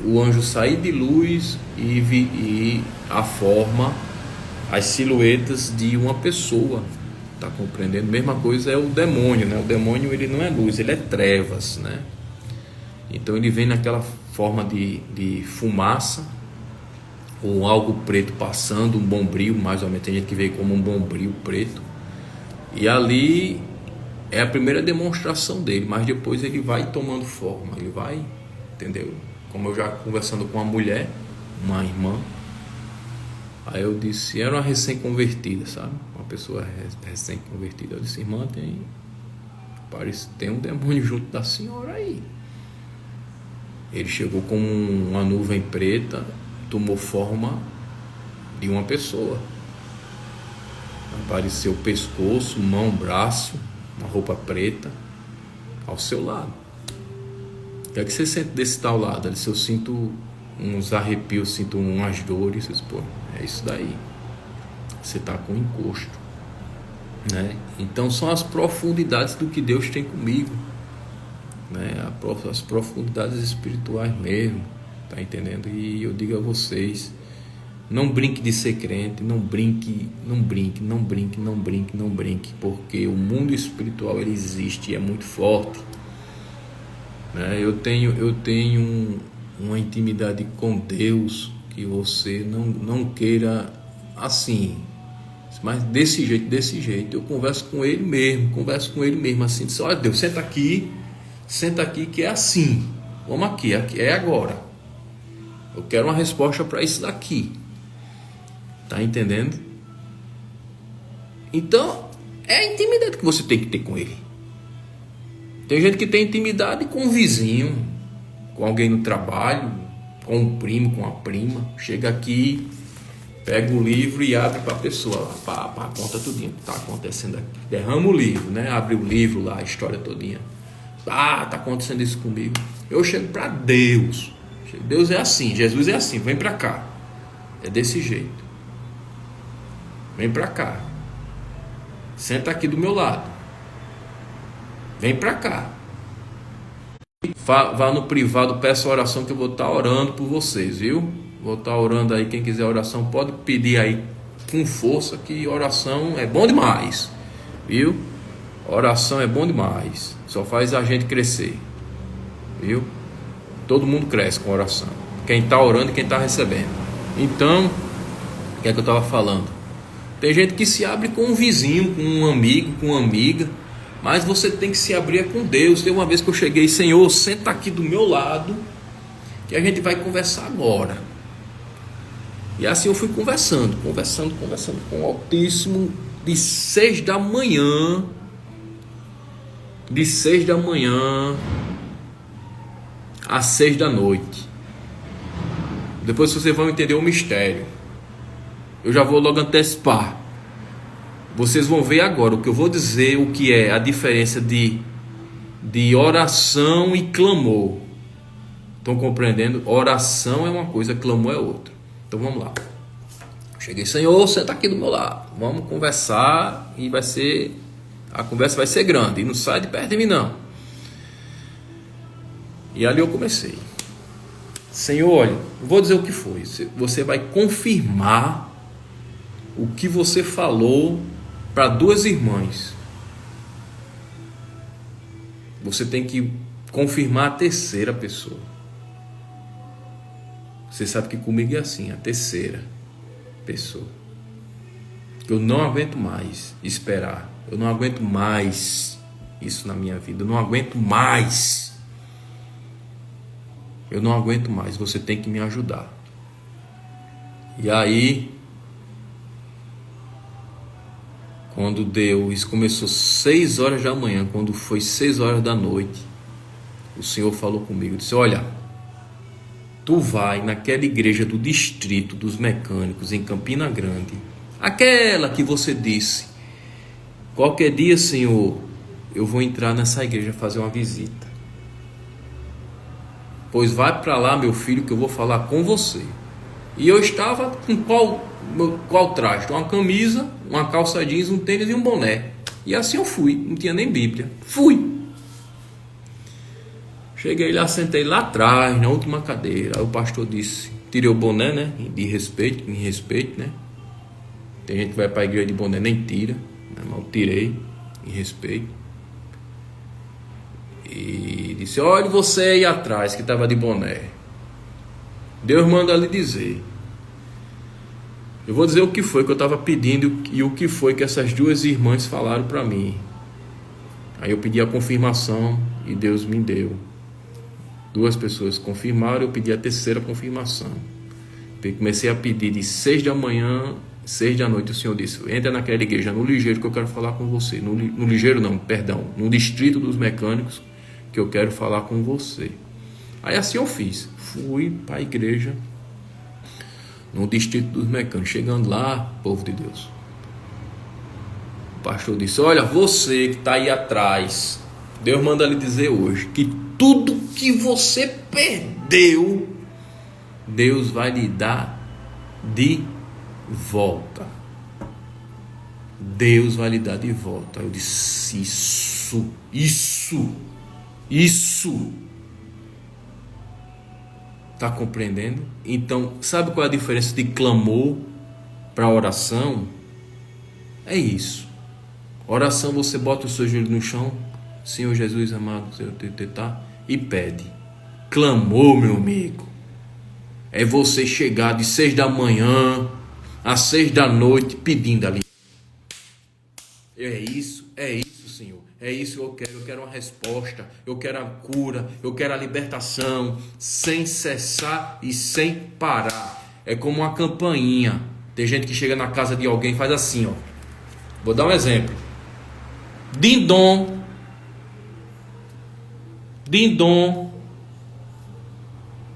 o anjo sair de luz e a forma, as silhuetas de uma pessoa. Tá compreendendo? Mesma coisa é o demônio, né? O demônio, ele não é luz, ele é trevas, né? Então ele vem naquela forma de fumaça, ou algo preto passando, um bombril, mais ou menos. Tem gente que vê como um bombril preto. E ali é a primeira demonstração dele, mas depois ele vai tomando forma, ele vai, entendeu? Como eu já conversando com uma mulher, uma irmã, aí eu disse, era uma recém-convertida, sabe? Uma pessoa recém-convertida. Eu disse, irmã, tem um demônio junto da senhora aí. Ele chegou com uma nuvem preta, tomou forma de uma pessoa. Apareceu pescoço, mão, braço, uma roupa preta ao seu lado. O que é que você sente desse tal lado? Ele disse, eu sinto uns arrepios, sinto umas dores. Eu disse, pô, é isso daí. Você está com encosto, né? Então são as profundidades do que Deus tem comigo, né? As profundidades espirituais mesmo, tá entendendo? E eu digo a vocês, não brinque de ser crente, não brinque, porque o mundo espiritual, ele existe e é muito forte, né? Eu tenho uma intimidade com Deus que você não queira assim, mas desse jeito, eu converso com ele mesmo assim, diz, olha Deus, senta aqui que é assim, vamos aqui é agora, eu quero uma resposta para isso daqui, tá entendendo? Então é a intimidade que você tem que ter com ele. Tem gente que tem intimidade com um vizinho, com alguém no trabalho, com um primo, com uma prima, chega aqui, pega o livro e abre para a pessoa, conta tudinho que está acontecendo aqui, derrama o livro, né? Abre o livro lá, a história todinha, tá acontecendo isso comigo. Eu chego para Deus, Deus é assim, Jesus é assim, vem para cá, é desse jeito, vem para cá, senta aqui do meu lado, vem para cá, vá no privado, peça oração que eu vou estar orando por vocês, viu? Vou estar orando aí, quem quiser oração pode pedir aí com força, que oração é bom demais, viu? Oração é bom demais, só faz a gente crescer, viu? Todo mundo cresce com oração, quem está orando e quem está recebendo. Então, o que é que eu estava falando? Tem gente que se abre com um vizinho, com um amigo, com uma amiga, mas você tem que se abrir com Deus. Tem uma vez que eu cheguei, Senhor, senta aqui do meu lado, que a gente vai conversar agora. E assim eu fui conversando com o Altíssimo, de 6 da manhã às 6 da noite. Depois vocês vão entender o mistério. Eu já vou logo antecipar. Vocês vão ver agora o que eu vou dizer, o que é a diferença de oração e clamor. Estão compreendendo? Oração é uma coisa, clamor é outra. Então vamos lá. Cheguei, Senhor, você está aqui do meu lado. Vamos conversar e a conversa vai ser grande. E não sai de perto de mim não. E ali eu comecei. Senhor, olha, eu vou dizer o que foi. Você vai confirmar o que você falou para 2 irmãs. Você tem que confirmar a 3ª pessoa. Você sabe que comigo é assim, a 3ª pessoa. Eu não aguento mais esperar. Eu não aguento mais isso na minha vida. Eu não aguento mais. Você tem que me ajudar. E aí, quando isso começou 6 horas da manhã, quando foi 6 horas da noite, o Senhor falou comigo, disse, olha, tu vai naquela igreja do distrito dos mecânicos em Campina Grande, aquela que você disse, qualquer dia, Senhor, eu vou entrar nessa igreja fazer uma visita. Pois vai para lá, meu filho, que eu vou falar com você. E eu estava com qual traje? Uma camisa, uma calça jeans, um tênis e um boné. E assim eu fui, não tinha nem Bíblia. Fui. Cheguei lá, sentei lá atrás, na última cadeira. Aí o pastor disse, tirei o boné, né? De respeito, em respeito, né? Tem gente que vai para a igreja de boné, nem tira, né? Mas eu tirei, em respeito. E disse, olha você aí atrás, que estava de boné. Deus manda lhe dizer. Eu vou dizer o que foi que eu estava pedindo e o que foi que essas duas irmãs falaram para mim. Aí eu pedi a confirmação e Deus me deu. Duas pessoas confirmaram, eu pedi a terceira confirmação. Eu comecei a pedir de 6 da manhã, 6 da noite. O Senhor disse, entra naquela igreja, no Ligeiro, que eu quero falar com você. No Ligeiro não, perdão, no Distrito dos Mecânicos, que eu quero falar com você. Aí assim eu fiz. Fui para a igreja no Distrito dos Mecânicos. Chegando lá, povo de Deus, o pastor disse, olha, você que está aí atrás, Deus manda lhe dizer hoje que tudo que você perdeu, Deus vai lhe dar de volta. Deus vai lhe dar de volta. Eu disse, isso. Está compreendendo? Então, sabe qual é a diferença de clamor para oração? É isso. Oração, você bota o seu joelho no chão, Senhor Jesus amado, e pede. Clamor, meu amigo, é você chegar de 6 da manhã às 6 da noite pedindo ali. É isso, Senhor. É isso que eu quero uma resposta, eu quero a cura, eu quero a libertação, sem cessar e sem parar. É como uma campainha. Tem gente que chega na casa de alguém e faz assim, ó. Vou dar um exemplo. Din-dom, din-dom,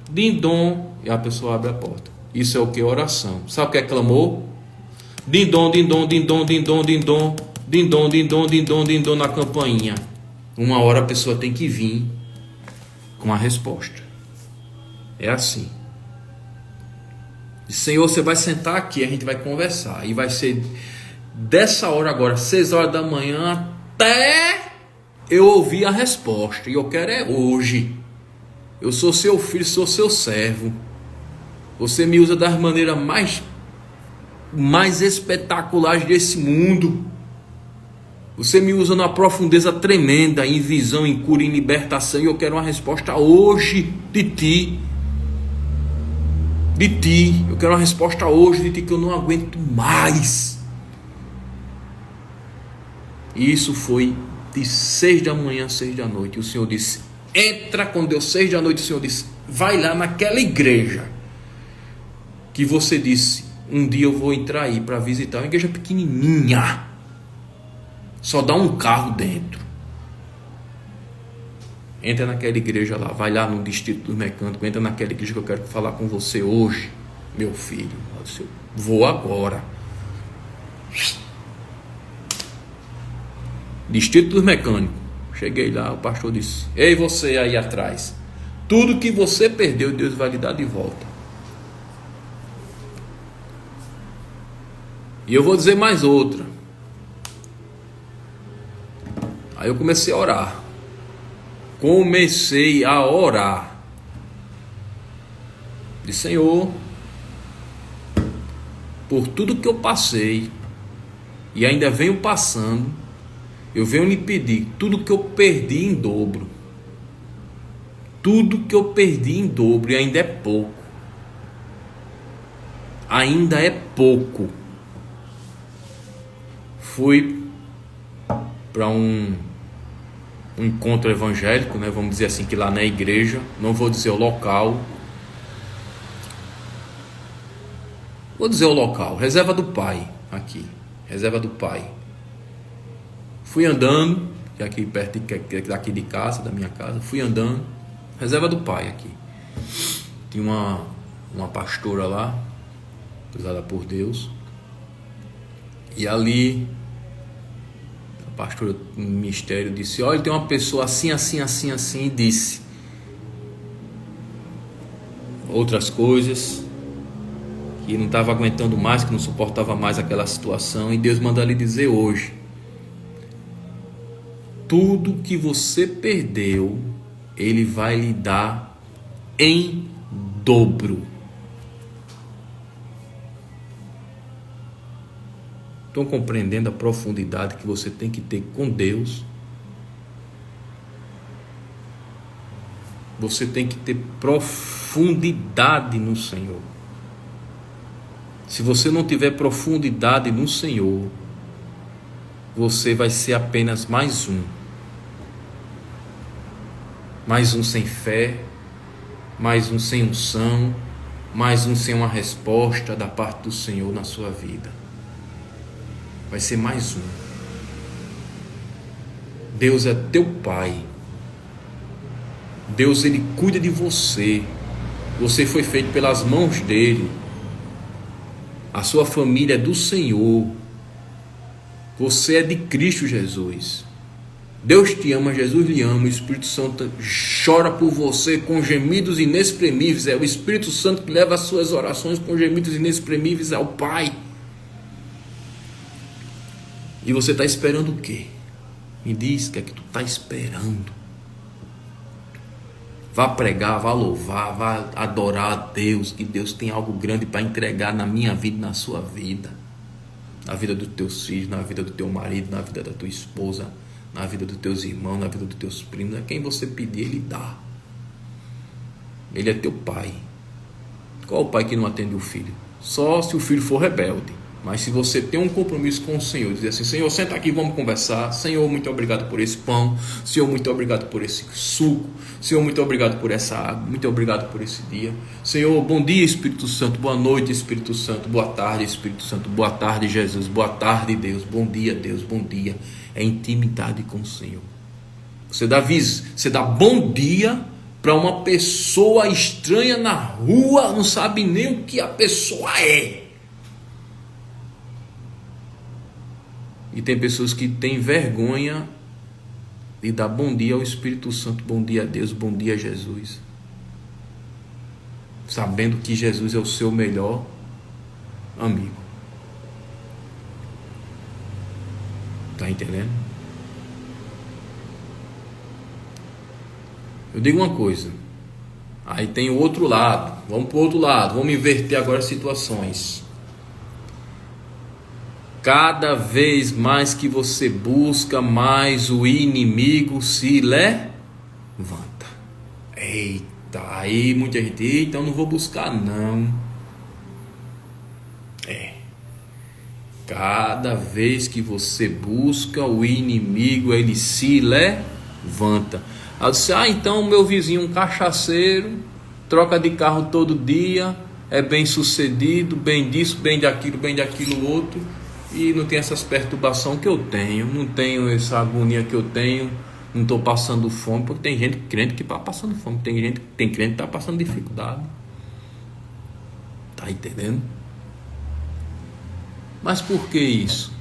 din-dom, e a pessoa abre a porta. Isso é o que? Oração. Sabe o que é clamor? Din-dom, din-dom, din-dom, din-dom, din-dom, din-dom, din-dom, din-dom, din-dom na campainha. Uma hora a pessoa tem que vir com a resposta. É assim. Senhor, você vai sentar aqui, a gente vai conversar. E vai ser dessa hora agora, 6 horas da manhã, até eu ouvir a resposta. E eu quero é hoje. Eu sou seu filho, sou seu servo. Você me usa das maneiras mais espetaculares desse mundo. Você me usa numa profundeza tremenda, em visão, em cura, em libertação. E eu quero uma resposta hoje de ti. De ti. Eu quero uma resposta hoje de ti, que eu não aguento mais. E isso foi de 6 da manhã a 6 da noite. E o Senhor disse, entra. Quando deu 6 da noite, o Senhor disse, vai lá naquela igreja que você disse, um dia eu vou entrar aí para visitar. Uma igreja pequenininha, só dá um carro dentro. Entra naquela igreja lá, vai lá no Distrito dos Mecânicos, entra naquela igreja que eu quero falar com você hoje, meu filho. Eu vou agora. Distrito dos Mecânicos. Cheguei lá, o pastor disse, ei, você aí atrás, tudo que você perdeu, Deus vai lhe dar de volta. E eu vou dizer mais outra. Aí eu comecei a orar. Disse, Senhor, por tudo que eu passei e ainda venho passando, eu venho lhe pedir tudo que eu perdi em dobro. Tudo que eu perdi em dobro, e ainda é pouco. Ainda é pouco. Fui para um encontro evangélico, né? Vamos dizer assim, que lá na igreja, não vou dizer o local. Vou dizer o local, Reserva do Pai, aqui, Reserva do Pai. Fui andando, que é aqui perto daqui de casa, da minha casa, fui andando, Reserva do Pai aqui. Tinha uma pastora lá, usada por Deus, e ali a pastora no ministério disse, olha, tem uma pessoa assim, e disse outras coisas, que não estava aguentando mais, que não suportava mais aquela situação, e Deus manda lhe dizer hoje, tudo que você perdeu, Ele vai lhe dar em dobro. Estão compreendendo a profundidade que você tem que ter com Deus? Você tem que ter profundidade no Senhor. Se você não tiver profundidade no Senhor, você vai ser apenas mais um. Mais um sem fé, mais um sem unção, mais um sem uma resposta da parte do Senhor na sua vida. Vai ser mais um. Deus é teu Pai. Deus, Ele cuida de você. Você foi feito pelas mãos dEle. A sua família é do Senhor. Você é de Cristo Jesus. Deus te ama, Jesus lhe ama. O Espírito Santo chora por você com gemidos inexprimíveis. É o Espírito Santo que leva as suas orações com gemidos inexprimíveis ao Pai. E você está esperando o quê? Me diz o que é que tu está esperando. Vá pregar, vá louvar, vá adorar a Deus, que Deus tem algo grande para entregar na minha vida e na sua vida. Na vida dos teus filhos, na vida do teu marido, na vida da tua esposa, na vida dos teus irmãos, na vida dos teus primos. A quem você pedir, Ele dá. Ele é teu Pai. Qual é o pai que não atende o filho? Só se o filho for rebelde. Mas se você tem um compromisso com o Senhor, dizer assim: Senhor, senta aqui, vamos conversar. Senhor, muito obrigado por esse pão. Senhor, muito obrigado por esse suco. Senhor, muito obrigado por essa água. Muito obrigado por esse dia. Senhor, bom dia, Espírito Santo. Boa noite, Espírito Santo. Boa tarde, Espírito Santo. Boa tarde, Jesus. Boa tarde, Deus. Bom dia, Deus. Bom dia. É intimidade com o Senhor. Você dá bom dia para uma pessoa estranha na rua, não sabe nem o que a pessoa é. E tem pessoas que têm vergonha de dar bom dia ao Espírito Santo, bom dia a Deus, bom dia a Jesus. Sabendo que Jesus é o seu melhor amigo. Está entendendo? Eu digo uma coisa. Aí tem o outro lado. Vamos para o outro lado. Vamos inverter agora as situações. Cada vez mais que você busca, mais o inimigo se levanta. Eita, aí muita gente, então não vou buscar não. Cada vez que você busca, o inimigo, ele se levanta. Aí você, então meu vizinho um cachaceiro, troca de carro todo dia, é bem sucedido, bem disso, bem daquilo outro. E não tem essas perturbações que eu tenho, não tenho essa agonia que eu tenho, não estou passando fome, porque tem gente crente que está passando fome, tem crente que está passando dificuldade. Está entendendo? Mas por que isso?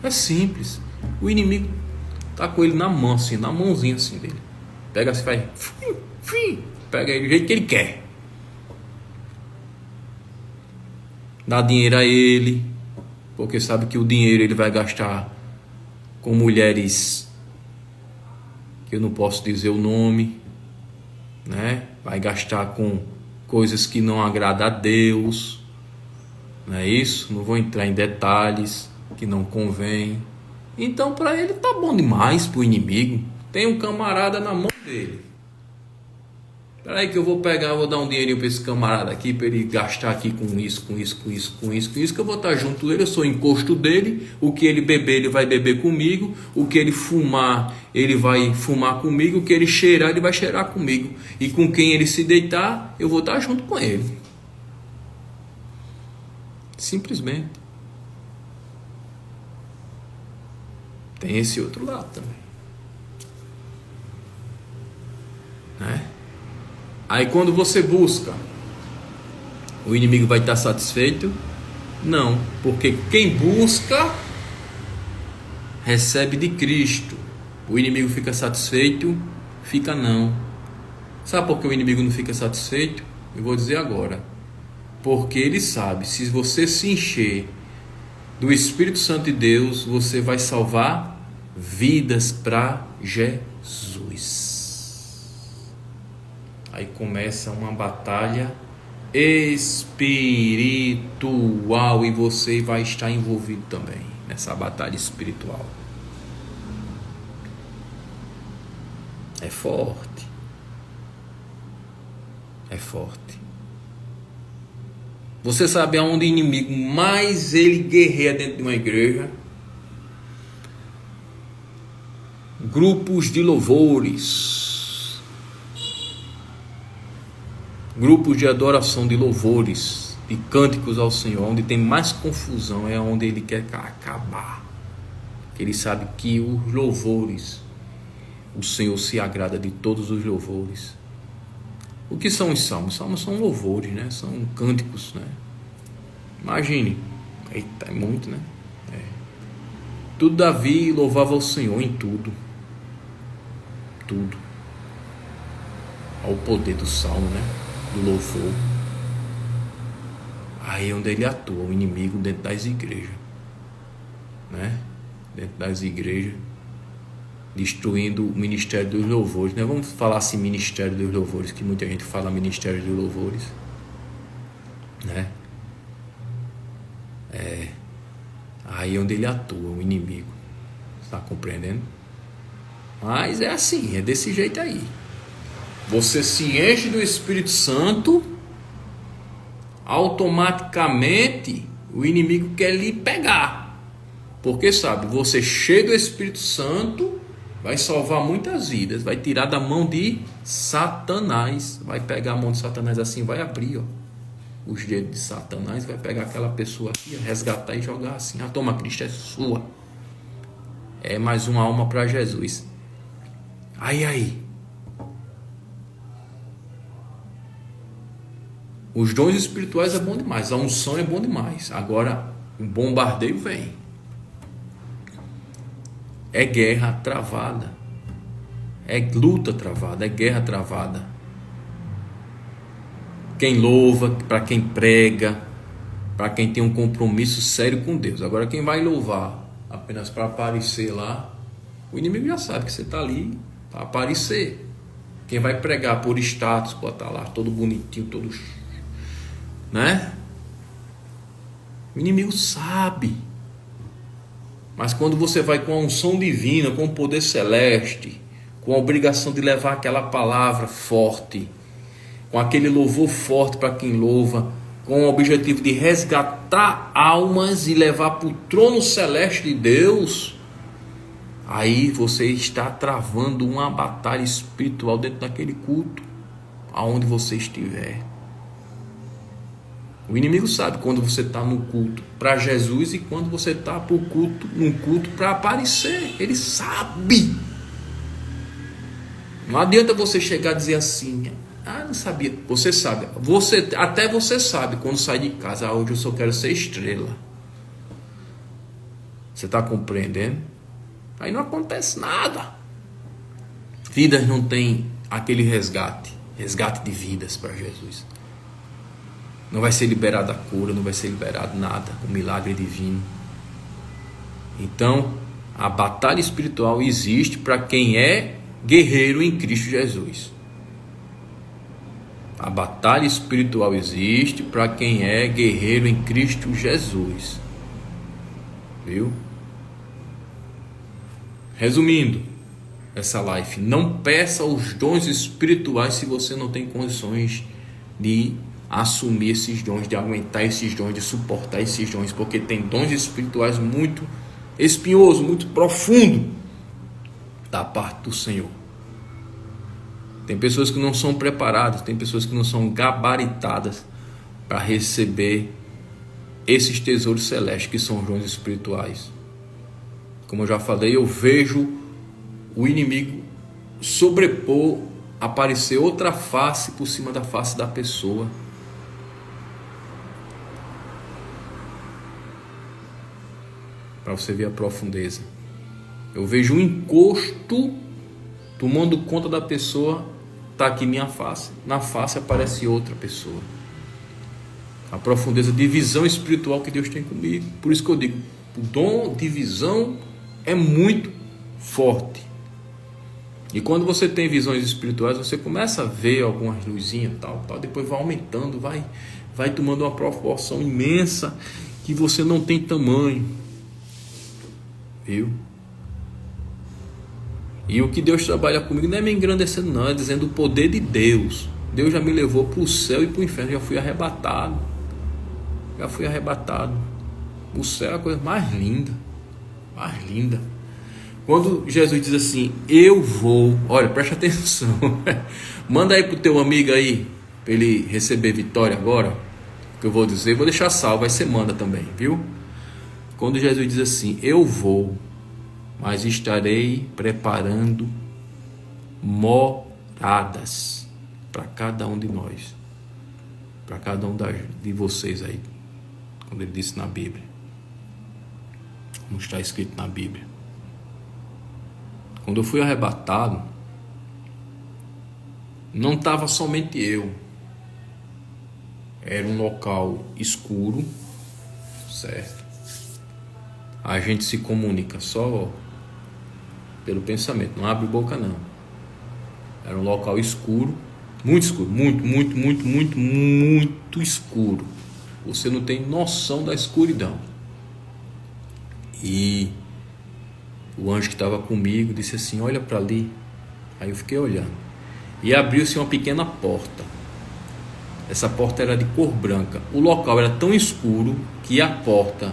É simples. O inimigo está com ele na mão, assim, na mãozinha assim dele. Pega assim, faz, pega ele do jeito que ele quer. Dá dinheiro a ele, porque sabe que o dinheiro ele vai gastar com mulheres que eu não posso dizer o nome, né? Vai gastar com coisas que não agradam a Deus, não é isso? Não vou entrar em detalhes que não convém. Então para ele tá bom demais, para o inimigo. Tem um camarada na mão dele. Espera aí que eu vou pegar, vou dar um dinheirinho para esse camarada aqui, para ele gastar aqui com isso, que eu vou estar junto dele, eu sou encosto dele, o que ele beber, ele vai beber comigo, o que ele fumar, ele vai fumar comigo, o que ele cheirar, ele vai cheirar comigo, e com quem ele se deitar, eu vou estar junto com ele. Simplesmente. Tem esse outro lado também, né? Aí quando você busca, o inimigo vai estar satisfeito? Não, porque quem busca recebe de Cristo. O inimigo fica satisfeito? Fica não. Sabe por que o inimigo não fica satisfeito? Eu vou dizer agora. Porque ele sabe, se você se encher do Espírito Santo de Deus, você vai salvar vidas para Jesus. Aí começa uma batalha espiritual e você vai estar envolvido também nessa batalha espiritual. É forte. É forte. Você sabe aonde o inimigo mais ele guerreia dentro de uma igreja? Grupos de louvores. Grupos de adoração de louvores, de cânticos ao Senhor. Onde tem mais confusão é onde ele quer acabar. Ele sabe que os louvores, o Senhor se agrada de todos os louvores. O que são os salmos? Os salmos são louvores, né? São cânticos, né? Imagine. Eita, é muito, né? Tudo Davi louvava o Senhor em tudo. Tudo. Ao poder do salmo, né? Do louvor. Aí é onde ele atua, o inimigo dentro das igrejas. Né? Dentro das igrejas. Destruindo o ministério dos louvores, né? Vamos falar assim, ministério dos louvores, que muita gente fala ministério dos louvores, né? Aí é onde ele atua, o inimigo. Está compreendendo? Mas é assim, é desse jeito aí. Você se enche do Espírito Santo, automaticamente o inimigo quer lhe pegar. Porque sabe, você cheio do Espírito Santo vai salvar muitas vidas, vai tirar da mão de Satanás, vai pegar a mão de Satanás assim, vai abrir, ó, os dedos de Satanás, vai pegar aquela pessoa aqui, resgatar e jogar assim, toma, Cristo, é sua, é mais uma alma para Jesus. Aí, os dons espirituais é bom demais, a unção é bom demais, agora o bombardeio vem. É guerra travada, é luta travada, é guerra travada. Quem louva, para quem prega, para quem tem um compromisso sério com Deus. Agora quem vai louvar apenas para aparecer lá, o inimigo já sabe que você está ali para aparecer. Quem vai pregar por status, pode estar lá todo bonitinho, todo, né? O inimigo sabe. Mas quando você vai com a unção divina, com o poder celeste, com a obrigação de levar aquela palavra forte, com aquele louvor forte para quem louva, com o objetivo de resgatar almas e levar para o trono celeste de Deus, aí você está travando uma batalha espiritual dentro daquele culto, aonde você estiver. O inimigo sabe quando você está no culto para Jesus e quando você está num culto para aparecer. Ele sabe. Não adianta você chegar a dizer assim, não sabia. Você sabe. Até você sabe quando sai de casa, hoje eu só quero ser estrela. Você está compreendendo? Aí não acontece nada. Vidas não tem aquele resgate de vidas para Jesus. Não vai ser liberada a cura, não vai ser liberado nada, o milagre divino. Então, a batalha espiritual existe para quem é guerreiro em Cristo Jesus. A batalha espiritual existe para quem é guerreiro em Cristo Jesus. Viu? Resumindo essa live, não peça os dons espirituais se você não tem condições de assumir esses dons, de aguentar esses dons, de suportar esses dons, porque tem dons espirituais muito espinhosos, muito profundo da parte do Senhor. Tem pessoas que não são preparadas, tem pessoas que não são gabaritadas para receber esses tesouros celestes que são os dons espirituais. Como eu já falei, eu vejo o inimigo sobrepor, aparecer outra face por cima da face da pessoa. Para você ver a profundeza. Eu vejo um encosto tomando conta da pessoa, está aqui minha face. Na face aparece outra pessoa. A profundeza de visão espiritual que Deus tem comigo. Por isso que eu digo, o dom de visão é muito forte. E quando você tem visões espirituais, você começa a ver algumas luzinhas, tal, depois vai aumentando, vai tomando uma proporção imensa que você não tem tamanho. Viu? E o que Deus trabalha comigo não é me engrandecendo, não, é dizendo o poder de Deus. Deus já me levou para o céu e para o inferno, já fui arrebatado. O céu é a coisa mais linda. Quando Jesus diz assim, eu vou, olha, presta atenção, manda aí pro teu amigo aí, para ele receber vitória agora, que eu vou dizer, vou deixar salvo, aí você manda também, viu? Quando Jesus diz assim, eu vou, mas estarei preparando moradas para cada um de nós, para cada um de vocês aí, quando ele disse na Bíblia, como está escrito na Bíblia. Quando eu fui arrebatado, não estava somente eu. Era um local escuro, certo? A gente se comunica só pelo pensamento, não abre boca não. Era um local escuro, muito escuro, muito escuro. Você não tem noção da escuridão. E o anjo que estava comigo disse assim, olha para ali. Aí eu fiquei olhando. E abriu-se uma pequena porta. Essa porta era de cor branca. O local era tão escuro que a porta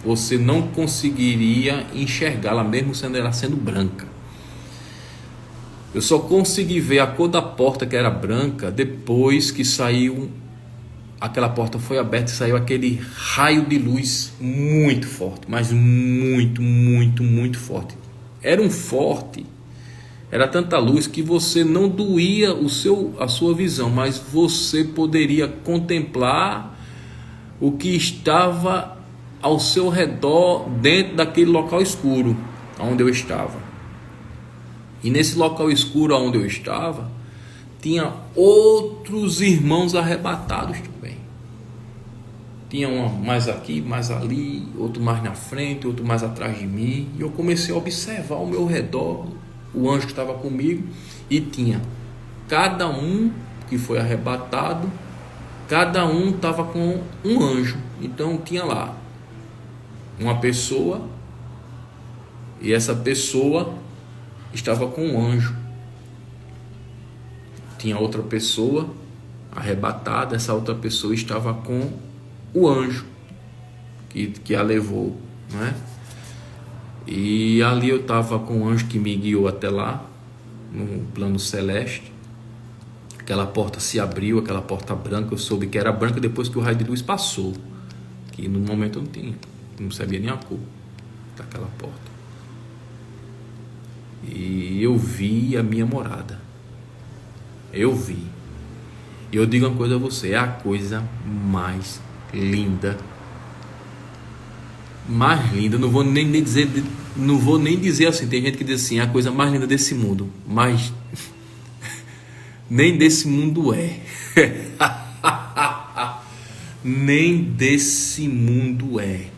você não conseguiria enxergá-la, mesmo sendo branca. Eu só consegui ver a cor da porta, que era branca, depois que saiu, aquela porta foi aberta e saiu aquele raio de luz muito forte, mas muito forte. Era tanta luz que você não doía a sua visão, mas você poderia contemplar o que estava ao seu redor dentro daquele local escuro onde eu estava. E nesse local escuro onde eu estava, tinha outros irmãos arrebatados também. Tinha um mais aqui, mais ali, outro mais na frente, outro mais atrás de mim. E eu comecei a observar ao meu redor o anjo que estava comigo. E tinha cada um que foi arrebatado, cada um estava com um anjo. Então tinha lá uma pessoa, e essa pessoa estava com um anjo. Tinha outra pessoa arrebatada, essa outra pessoa estava com o anjo que a levou, né? E ali eu estava com o anjo que me guiou até lá, no plano celeste. Aquela porta se abriu, aquela porta branca, eu soube que era branca depois que o raio de luz passou, que no momento eu não sabia nem a cor daquela porta. E eu vi a minha morada. Eu vi. E eu digo uma coisa a você, é a coisa mais linda. Não vou nem dizer assim, tem gente que diz assim, é a coisa mais linda desse mundo, mas nem desse mundo é. Nem desse mundo é.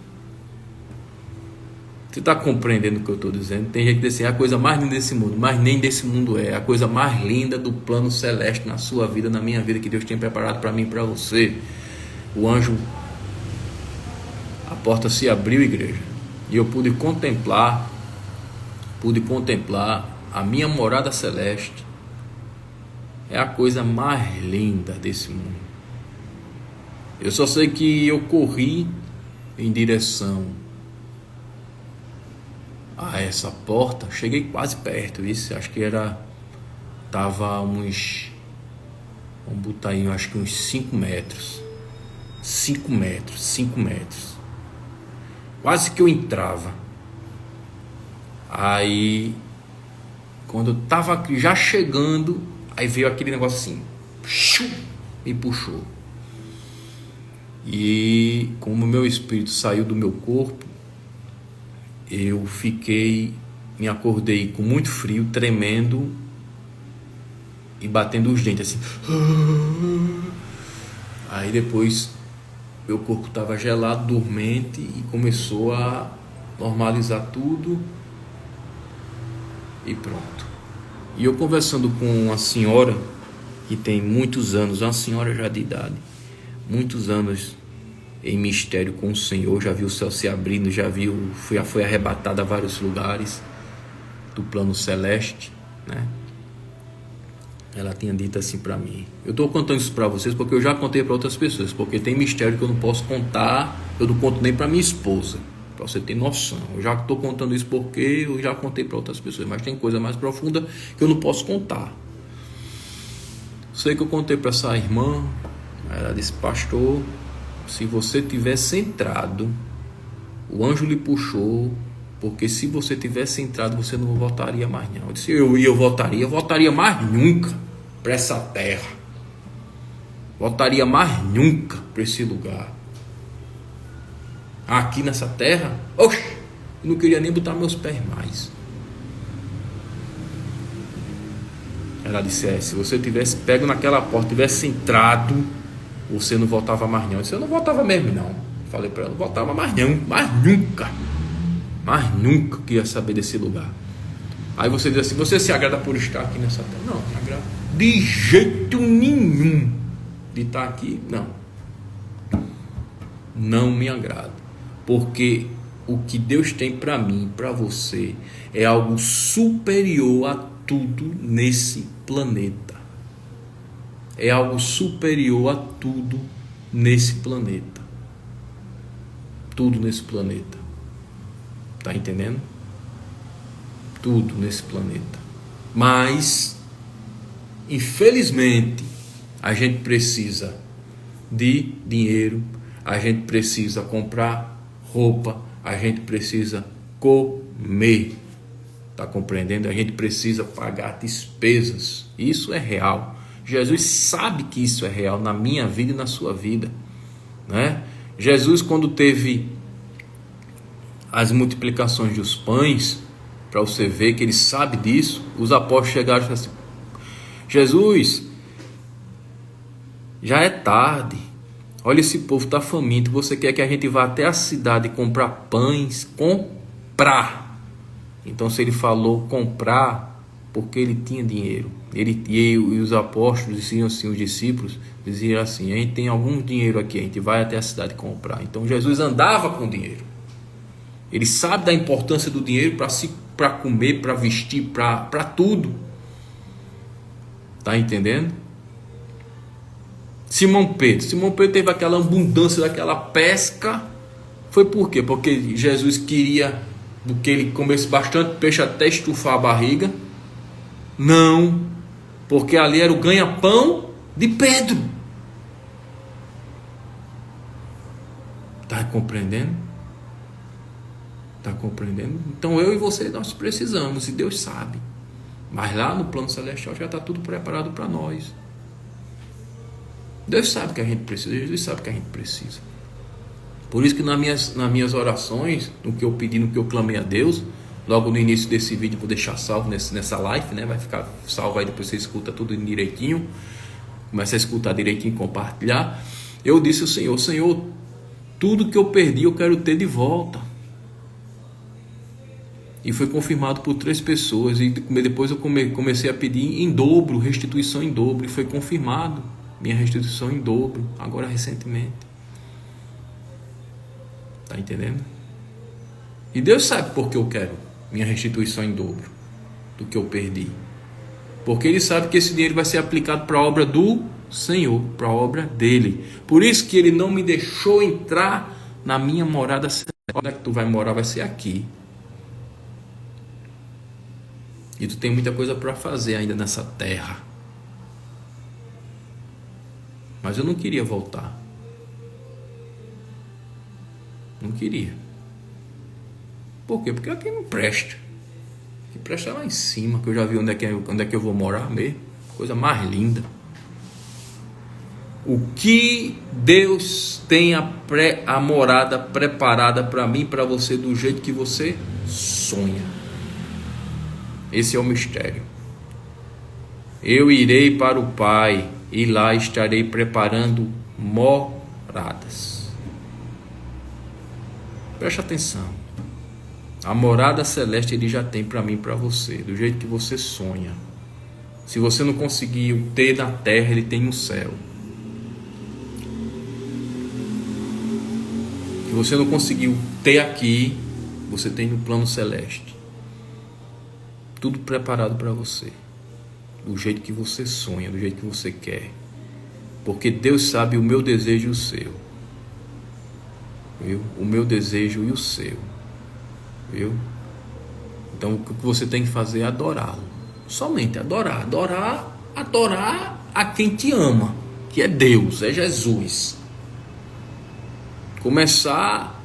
Você está compreendendo o que eu estou dizendo? Tem gente que diz assim, é a coisa mais linda desse mundo, mas nem desse mundo é. A coisa mais linda do plano celeste na sua vida, na minha vida, que Deus tinha preparado para mim e para você. O anjo, a porta se abriu, igreja, e eu pude contemplar a minha morada celeste. É a coisa mais linda desse mundo. Eu só sei que eu corri em direção a essa porta, cheguei quase perto, isso, acho que tava vamos botar aí, acho que uns 5 metros, quase que eu entrava. Aí, quando eu tava já chegando, aí veio aquele negócio assim, me puxou. E como o meu espírito saiu do meu corpo, eu me acordei com muito frio, tremendo e batendo os dentes assim. Aí depois meu corpo estava gelado, dormente, e começou a normalizar tudo e pronto. E eu conversando com uma senhora que tem muitos anos, uma senhora já de idade, muitos anos em mistério com o Senhor, já viu o céu se abrindo, já foi arrebatada a vários lugares do plano celeste, né? Ela tinha dito assim para mim. Eu estou contando isso para vocês porque eu já contei para outras pessoas, porque tem mistério que eu não posso contar, eu não conto nem para minha esposa, para você ter noção. Eu já estou contando isso porque eu já contei para outras pessoas, mas tem coisa mais profunda que eu não posso contar. Sei que eu contei para essa irmã, ela disse: pastor, se você tivesse entrado, o anjo lhe puxou, porque se você tivesse entrado, você não voltaria mais não. Eu disse: eu voltaria mais nunca para essa terra, voltaria mais nunca para esse lugar. Aqui nessa terra, oxe, eu não queria nem botar meus pés mais. Ela disse: se você tivesse pego naquela porta, tivesse entrado, você não voltava mais não. Eu disse: eu não voltava mesmo não. Falei para ela: não voltava mais não, mais nunca queria saber desse lugar. Aí você diz assim: você se agrada por estar aqui nessa terra? Não, me agrada de jeito nenhum de estar aqui, não me agrada, porque o que Deus tem para mim, para você, é algo superior a tudo nesse planeta. É algo superior a tudo nesse planeta. Tudo nesse planeta. Tá entendendo? Tudo nesse planeta. Mas, infelizmente, a gente precisa de dinheiro, a gente precisa comprar roupa, a gente precisa comer. Tá compreendendo? A gente precisa pagar despesas. Isso é real. Jesus sabe que isso é real na minha vida e na sua vida, né? Jesus, quando teve as multiplicações dos pães, para você ver que ele sabe disso, os apóstolos chegaram e falaram assim: Jesus, já é tarde, olha, esse povo está faminto, você quer que a gente vá até a cidade comprar pães? Comprar. Então, se ele falou comprar, porque ele tinha dinheiro. E os apóstolos diziam assim, os discípulos diziam assim: a gente tem algum dinheiro aqui, a gente vai até a cidade comprar. Então Jesus andava com dinheiro. Ele sabe da importância do dinheiro para comer, para vestir, para tudo. Tá entendendo? Simão Pedro teve aquela abundância daquela pesca. Foi por quê? Porque Jesus queria que ele comesse bastante peixe até estufar a barriga? Não, porque ali era o ganha-pão de Pedro. Está compreendendo? Está compreendendo? Então eu e você, nós precisamos, e Deus sabe. Mas lá no plano celestial já está tudo preparado para nós. Deus sabe que a gente precisa, Jesus sabe que a gente precisa. Por isso que nas minhas orações, no que eu pedi, no que eu clamei a Deus, logo no início desse vídeo, vou deixar salvo nessa live, né? Vai ficar salvo aí, depois você escuta tudo direitinho. Começa a escutar direitinho e compartilhar. Eu disse ao Senhor, tudo que eu perdi eu quero ter de volta. E foi confirmado por 3 pessoas. E depois eu comecei a pedir em dobro, restituição em dobro. E foi confirmado minha restituição em dobro, agora recentemente. Tá entendendo? E Deus sabe por que eu quero minha restituição em dobro do que eu perdi. Porque Ele sabe que esse dinheiro vai ser aplicado para a obra do Senhor, para a obra dele. Por isso que Ele não me deixou entrar na minha morada. Onde é que tu vai morar? Vai ser aqui. E tu tem muita coisa para fazer ainda nessa terra. Mas eu não queria voltar. Não queria. Por quê? Porque aqui não presta. Aqui presta lá em cima, que eu já vi onde é que eu vou morar mesmo. Coisa mais linda. O que Deus tem a morada preparada para mim, para você, do jeito que você sonha. Esse é o mistério. Eu irei para o Pai e lá estarei preparando moradas. Preste atenção. A morada celeste Ele já tem para mim e para você, do jeito que você sonha. Se você não conseguiu ter na terra, ele tem no céu. Se você não conseguiu ter aqui, você tem no plano celeste. Tudo preparado para você. Do jeito que você sonha, do jeito que você quer. Porque Deus sabe o meu desejo e o seu. Viu? O meu desejo e o seu. Viu? Então o que você tem que fazer é adorá-lo. Somente adorar. Adorar a quem te ama. Que é Deus, é Jesus. Começar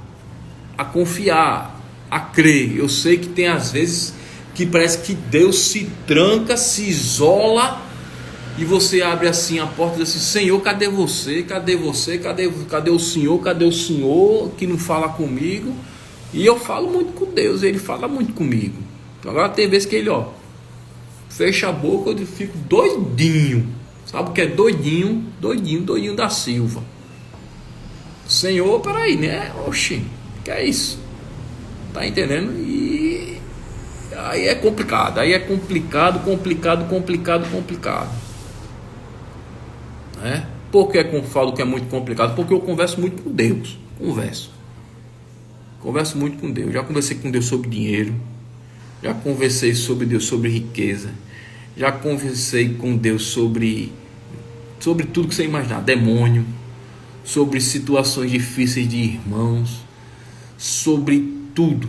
a confiar, a crer. Eu sei que tem às vezes que parece que Deus se tranca, se isola, e você abre assim a porta e diz assim: Senhor, cadê você? Cadê você? Cadê o Senhor? Cadê o Senhor que não fala comigo? E eu falo muito com Deus, ele fala muito comigo. Então, agora tem vezes que ele, fecha a boca, eu fico doidinho. Sabe o que é doidinho? Doidinho da Silva. Senhor, peraí, né? Oxi, que é isso? Tá entendendo? E aí é complicado. Aí é complicado. Né? Por que eu falo que é muito complicado? Porque eu converso muito com Deus. Converso muito com Deus. Já conversei com Deus sobre dinheiro. Já conversei sobre Deus sobre riqueza. Já conversei com Deus sobre tudo que você imaginar. Demônio. Sobre situações difíceis de irmãos, sobre tudo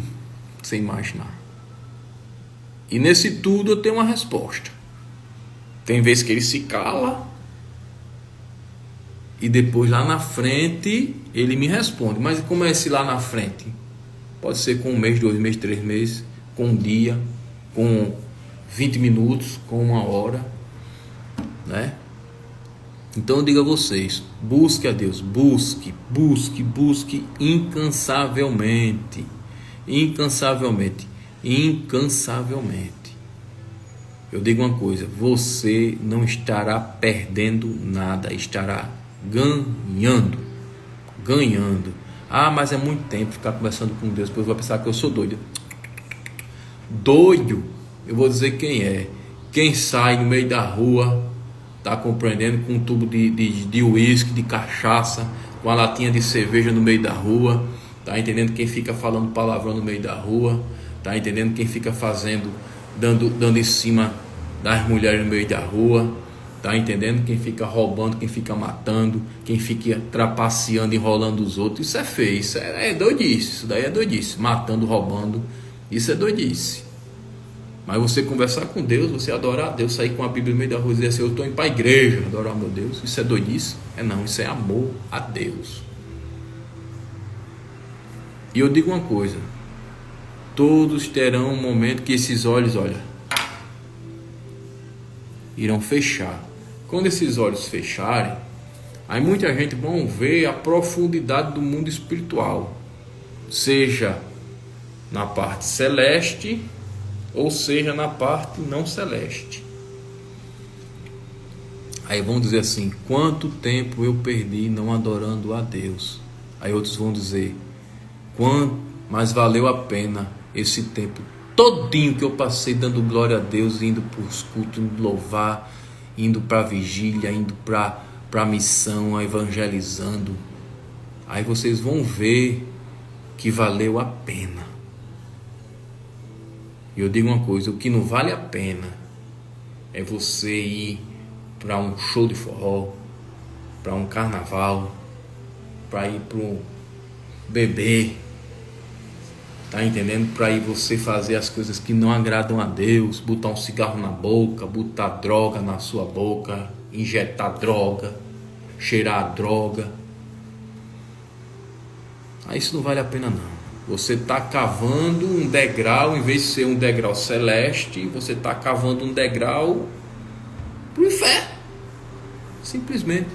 que você imaginar. E nesse tudo eu tenho uma resposta. Tem vezes que ele se cala e depois lá na frente ele me responde. Mas como é esse lá na frente? Pode ser com 1 mês, 2 meses, 3 meses, com um dia, com 20 minutos, com 1 hora, né? Então eu digo a vocês, busque a Deus, busque incansavelmente. Eu digo uma coisa, você não estará perdendo nada, estará ganhando. Ah, mas é muito tempo ficar conversando com Deus, depois vai pensar que eu sou doido. Doido, eu vou dizer quem é. Quem sai no meio da rua, tá compreendendo, com um tubo de uísque, de cachaça, com a latinha de cerveja no meio da rua, tá entendendo? Quem fica falando palavrão no meio da rua, tá entendendo? Quem fica dando em cima das mulheres no meio da rua, tá entendendo? Quem fica roubando, quem fica matando, quem fica trapaceando, enrolando os outros, isso é feio, isso é doidice, isso daí é doidice, matando, roubando, isso é doidice. Mas você conversar com Deus, você adorar a Deus, sair com a Bíblia no meio da rua e dizer assim: eu estou indo para a igreja adorar meu Deus, isso é doidice? Não, isso é amor a Deus. E eu digo uma coisa: todos terão um momento que esses olhos, irão fechar. Quando esses olhos fecharem, aí muita gente vão ver a profundidade do mundo espiritual, seja na parte celeste, ou seja na parte não celeste. Aí vão dizer assim: quanto tempo eu perdi não adorando a Deus? Aí outros vão dizer: mas valeu a pena esse tempo todinho que eu passei dando glória a Deus, indo para os cultos, indo louvar, indo para a vigília, indo para a missão, evangelizando. Aí vocês vão ver que valeu a pena. E eu digo uma coisa: o que não vale a pena é você ir para um show de forró, para um carnaval, para ir para um bebê, tá entendendo? Para ir você fazer as coisas que não agradam a Deus, botar um cigarro na boca, botar droga na sua boca, injetar droga, cheirar droga. Aí isso não vale a pena não. Você está cavando um degrau, em vez de ser um degrau celeste, você está cavando um degrau para o inferno. Simplesmente.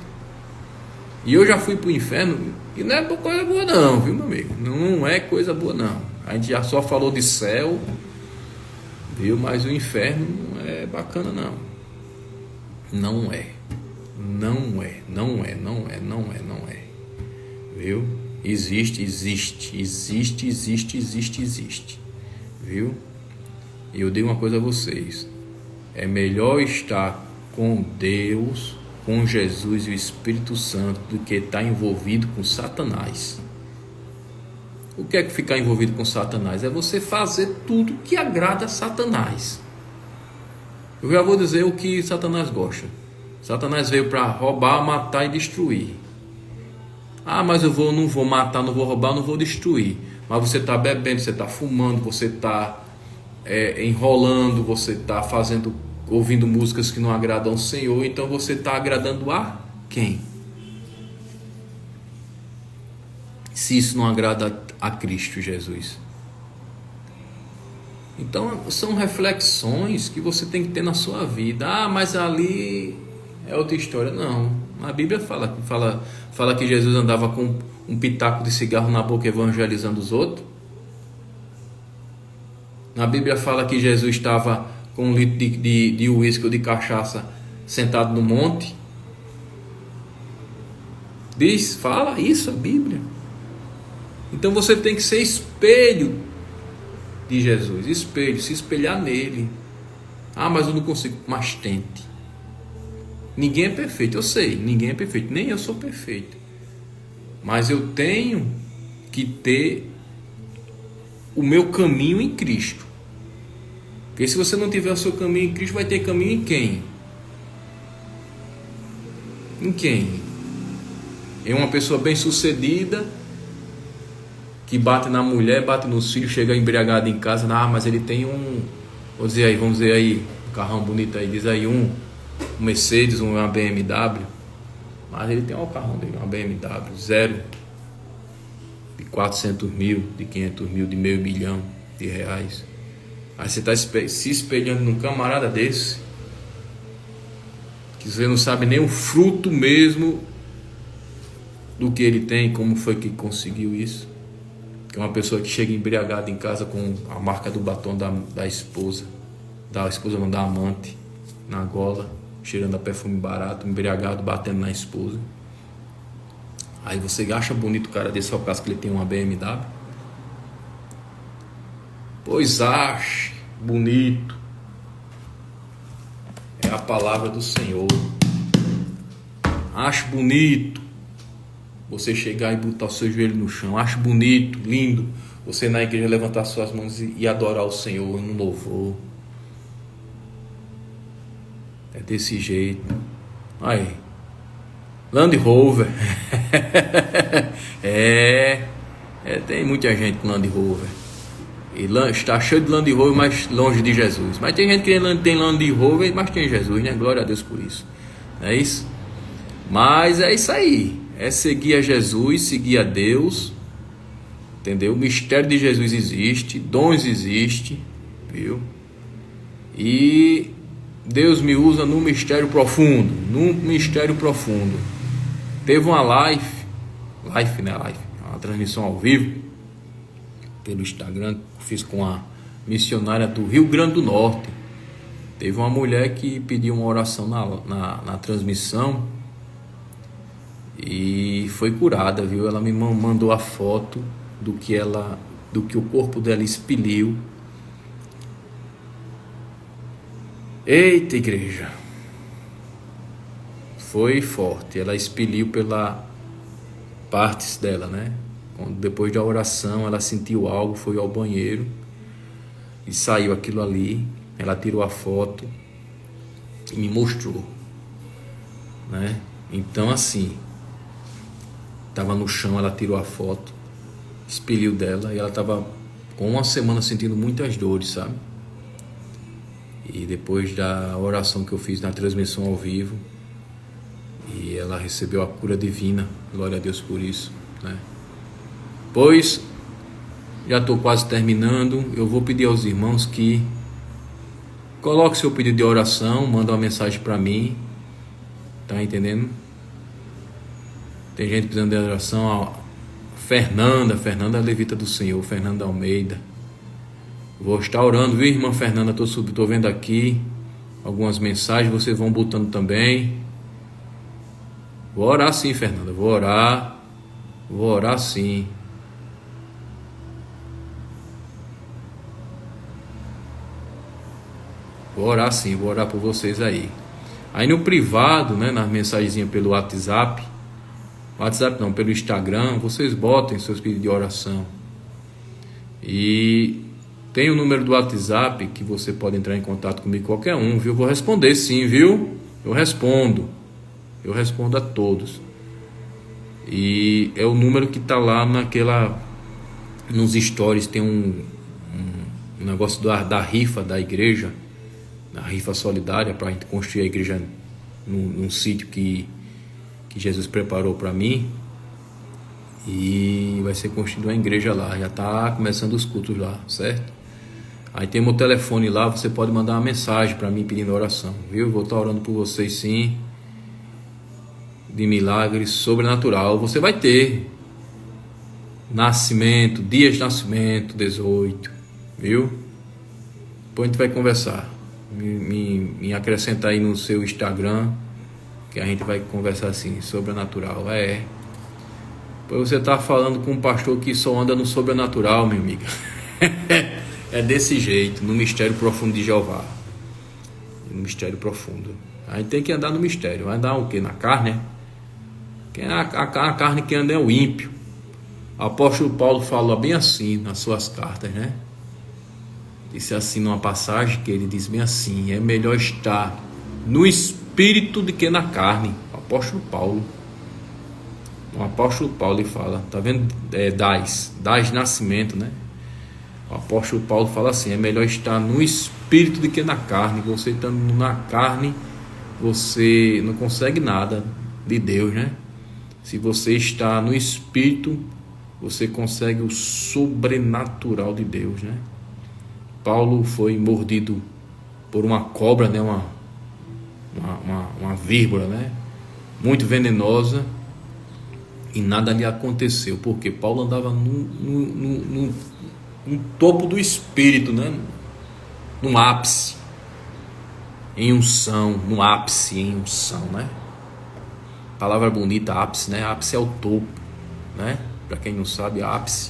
E eu já fui para o inferno e não é coisa boa não, viu, meu amigo? Não é coisa boa não. A gente já só falou de céu, viu? Mas o inferno não é bacana não. Não é. Viu? Existe, viu? E eu digo uma coisa a vocês: É melhor estar com Deus, com Jesus e o Espírito Santo, do que estar envolvido com Satanás. O que é que ficar envolvido com Satanás? É você fazer tudo que agrada a Satanás. Eu já vou dizer o que Satanás gosta. Satanás veio para roubar, matar e destruir. Ah, mas não vou matar, não vou roubar, não vou destruir. Mas você está bebendo, você está fumando, você está enrolando, você está ouvindo músicas que não agradam ao Senhor. Então você está agradando a quem? Se isso não agrada a Cristo Jesus. Então são reflexões que você tem que ter na sua vida. Ah, mas ali é outra história. Não, a Bíblia fala que Jesus andava com um pitaco de cigarro na boca evangelizando os outros. Na Bíblia fala que Jesus estava com um litro de uísque ou de cachaça sentado no monte. Fala isso a Bíblia. Então você tem que ser espelho de Jesus, se espelhar nele. Ah, mas eu não consigo. Mas tente. Ninguém é perfeito, eu sei, ninguém é perfeito, nem eu sou perfeito. Mas eu tenho que ter o meu caminho em Cristo. Porque se você não tiver o seu caminho em Cristo, vai ter caminho em quem? Em quem? Em uma pessoa bem-sucedida, que bate na mulher, bate nos filhos, chega embriagado em casa. Ah, mas ele tem vamos dizer aí, um carrão bonito aí, diz aí um Mercedes, uma BMW. Mas ele tem um carrão dele, uma BMW, zero, de 400 mil, de 500 mil, de meio bilhão de reais. Aí você está se espelhando num camarada desse, que você não sabe nem o fruto mesmo do que ele tem, como foi que conseguiu isso. Que é uma pessoa que chega embriagada em casa com a marca do batom da esposa, da amante, na gola, cheirando a perfume barato, embriagado, batendo na esposa. Aí você acha bonito o cara desse, só por causa que ele tem uma BMW? Pois ache bonito. É a palavra do Senhor. Acho bonito você chegar e botar o seu joelho no chão. Acho bonito, lindo, você na igreja levantar suas mãos e adorar o Senhor no louvor. É desse jeito. Aí, Land Rover. Tem muita gente com Land Rover. E está cheio de Land Rover, mas longe de Jesus. Mas tem gente que tem Land Rover, mas tem Jesus, né? Glória a Deus por isso. Não é isso? Mas é isso aí. É seguir a Jesus, seguir a Deus. Entendeu? O mistério de Jesus existe, dons existem, viu? E Deus me usa num mistério profundo, Teve uma live, uma transmissão ao vivo pelo Instagram, fiz com a missionária do Rio Grande do Norte. Teve uma mulher que pediu uma oração na transmissão e foi curada, viu? Ela me mandou a foto do que o corpo dela expeliu. Eita, igreja, foi forte. Ela expeliu pela partes dela, né? Depois da oração ela sentiu algo, foi ao banheiro e saiu aquilo ali. Ela tirou a foto e me mostrou, né? Então assim, estava no chão, ela tirou a foto, expeliu dela, e ela estava com uma semana sentindo muitas dores, sabe? E depois da oração que eu fiz na transmissão ao vivo, e ela recebeu a cura divina, glória a Deus por isso, né? Pois já estou quase terminando. Eu vou pedir aos irmãos que coloque seu pedido de oração, manda uma mensagem para mim, tá entendendo? Tem gente precisando de oração. A Fernanda é levita do Senhor, Fernanda Almeida. Vou estar orando, viu, irmã Fernanda? Estou vendo aqui algumas mensagens, vocês vão botando também. Vou orar sim, Fernanda, vou orar sim. Vou orar sim, vou orar por vocês aí. Aí no privado, né, nas mensagenzinhas pelo WhatsApp não, pelo Instagram, vocês botem seus pedidos de oração. E tem o número do WhatsApp que você pode entrar em contato comigo, qualquer um, viu? Vou responder sim, viu? Eu respondo a todos. E é o número que tá lá nos stories, tem um negócio da rifa da igreja, da rifa solidária, para a gente construir a igreja num sítio que Jesus preparou para mim. E vai ser construída uma igreja lá, já está começando os cultos lá, certo? Aí tem meu telefone lá, você pode mandar uma mensagem para mim pedindo oração, viu? Vou estar orando por vocês sim, de milagres sobrenatural. Você vai ter nascimento, dias de nascimento, 18, viu? Depois a gente vai conversar. Me acrescenta aí no seu Instagram, que a gente vai conversar assim, sobrenatural. Pois você tá falando com um pastor que só anda no sobrenatural, minha amiga. É desse jeito, no mistério profundo de Jeová. No mistério profundo. A gente tem que andar no mistério. Vai andar o quê? Na carne, né? A carne que anda é o ímpio. O apóstolo Paulo fala bem assim nas suas cartas, né? Disse assim numa passagem que ele diz bem assim: é melhor estar no espírito do que na carne. O apóstolo Paulo ele fala, tá vendo? Das nascimento, né? O apóstolo Paulo fala assim: é melhor estar no espírito do que na carne. Você estando na carne, você não consegue nada de Deus, né? Se você está no espírito, você consegue o sobrenatural de Deus, né? Paulo foi mordido por uma cobra, né? Uma víbora, né? Muito venenosa, e nada lhe aconteceu, porque Paulo andava no topo do espírito, né? No ápice, em unção, no ápice, em unção, né? Palavra bonita, ápice, né? Ápice é o topo, né? Para quem não sabe, ápice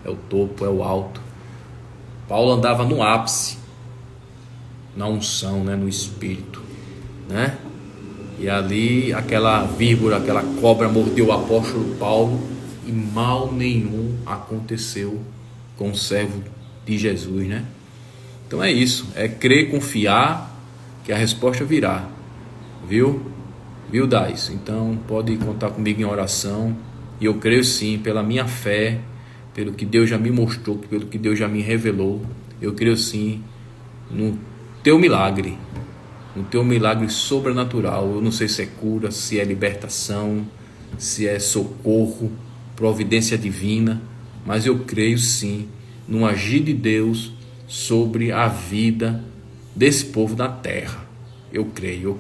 é o topo, é o alto. Paulo andava no ápice, na unção, né? No espírito, né? E ali aquela víbora, aquela cobra mordeu o apóstolo Paulo e mal nenhum aconteceu com o servo de Jesus, né? Então é isso, é crer, confiar que a resposta virá, viu? Viu, Dais? Então pode contar comigo em oração, e eu creio sim, pela minha fé, pelo que Deus já me mostrou, pelo que Deus já me revelou, eu creio sim no teu milagre, no teu milagre sobrenatural. Eu não sei se é cura, se é libertação, se é socorro, providência divina, mas eu creio sim no agir de Deus sobre a vida desse povo da terra. Eu creio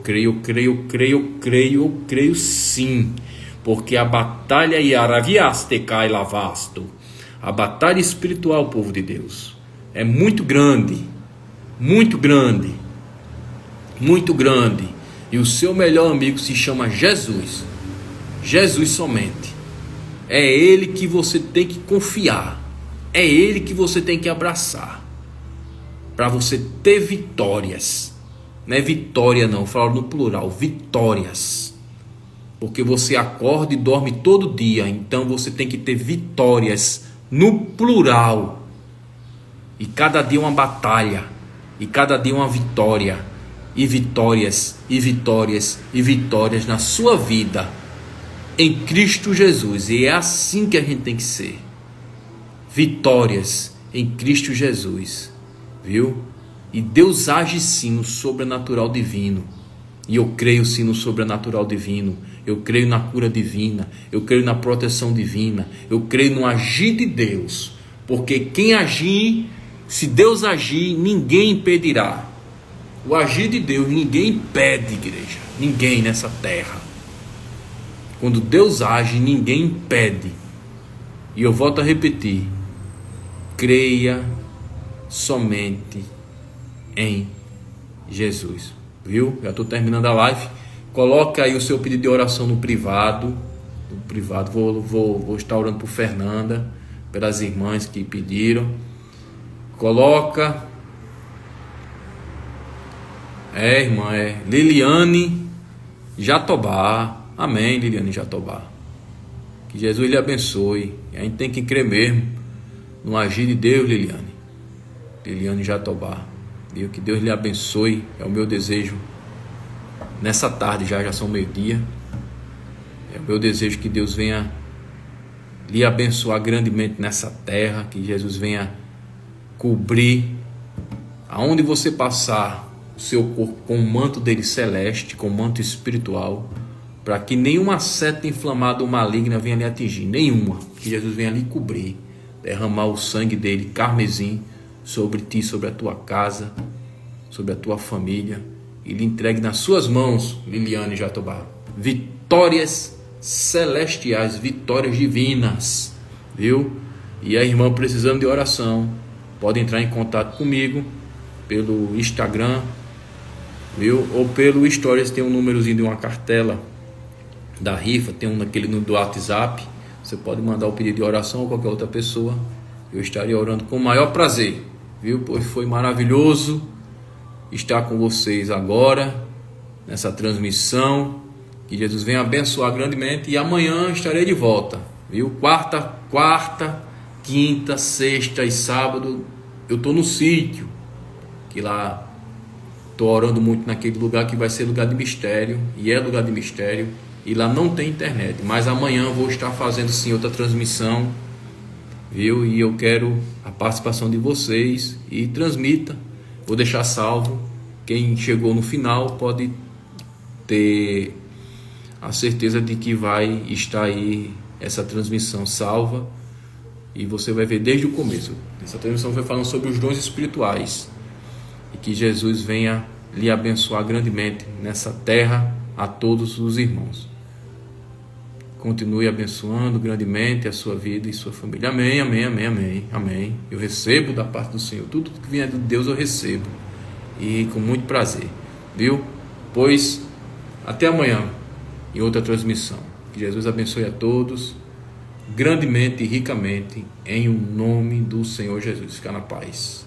sim, porque a batalha Yaraviastecai Lavasto, a batalha espiritual, povo de Deus, é muito grande, muito grande, muito grande, e o seu melhor amigo se chama Jesus, Jesus somente. É Ele que você tem que confiar, é Ele que você tem que abraçar, para você ter vitórias. Não é vitória não, falo no plural, vitórias, porque você acorda e dorme todo dia, então você tem que ter vitórias no plural, e cada dia uma batalha, e cada dia uma vitória, e vitórias, e vitórias, e vitórias na sua vida, em Cristo Jesus. E é assim que a gente tem que ser, vitórias em Cristo Jesus, viu? E Deus age sim no sobrenatural divino, e eu creio sim no sobrenatural divino, eu creio na cura divina, eu creio na proteção divina, eu creio no agir de Deus, porque quem agir, se Deus agir, ninguém impedirá. O agir de Deus ninguém impede, igreja, ninguém nessa terra. Quando Deus age, ninguém impede. E eu volto a repetir: creia somente em Jesus, viu? Já estou terminando a live. Coloca aí o seu pedido de oração no privado. Vou estar orando por Fernanda, pelas irmãs que pediram. Coloca Irmã, Liliane Jatobá. Amém, Liliane Jatobá. Que Jesus lhe abençoe. A gente tem que crer mesmo no agir de Deus, Liliane Jatobá. Viu? Que Deus lhe abençoe. É o meu desejo nessa tarde, já são meio-dia. É o meu desejo que Deus venha lhe abençoar grandemente nessa terra, que Jesus venha cobrir aonde você passar o seu corpo com o manto dele celeste, com o manto espiritual, para que nenhuma seta inflamada ou maligna venha lhe atingir, nenhuma. Que Jesus venha lhe cobrir, derramar o sangue dele carmesim sobre ti, sobre a tua casa, sobre a tua família, e lhe entregue nas suas mãos, Liliane Jatobá, vitórias celestiais, vitórias divinas, viu? E a irmã precisando de oração, pode entrar em contato comigo pelo Instagram, viu? Ou pelo Stories, tem um númerozinho de uma cartela da rifa, tem um naquele do WhatsApp. Você pode mandar o pedido de oração ou qualquer outra pessoa. Eu estarei orando com o maior prazer, viu? Pois foi maravilhoso estar com vocês agora nessa transmissão. Que Jesus venha abençoar grandemente, e amanhã estarei de volta, viu? Quarta, quinta, sexta e sábado eu estou no sítio, que lá estou orando muito naquele lugar que vai ser lugar de mistério, e é lugar de mistério, e lá não tem internet, mas amanhã vou estar fazendo sim outra transmissão, viu? E eu quero a participação de vocês, e transmita, vou deixar salvo. Quem chegou no final pode ter a certeza de que vai estar aí essa transmissão salva, e você vai ver desde o começo. Essa transmissão foi falando sobre os dons espirituais, e que Jesus venha lhe abençoar grandemente nessa terra a todos os irmãos. Continue abençoando grandemente a sua vida e sua família. Amém, amém, amém, amém, amém. Eu recebo da parte do Senhor, tudo que vier de Deus eu recebo, e com muito prazer, viu? Pois até amanhã em outra transmissão. Que Jesus abençoe a todos grandemente e ricamente, em o nome do Senhor Jesus. Fica na paz.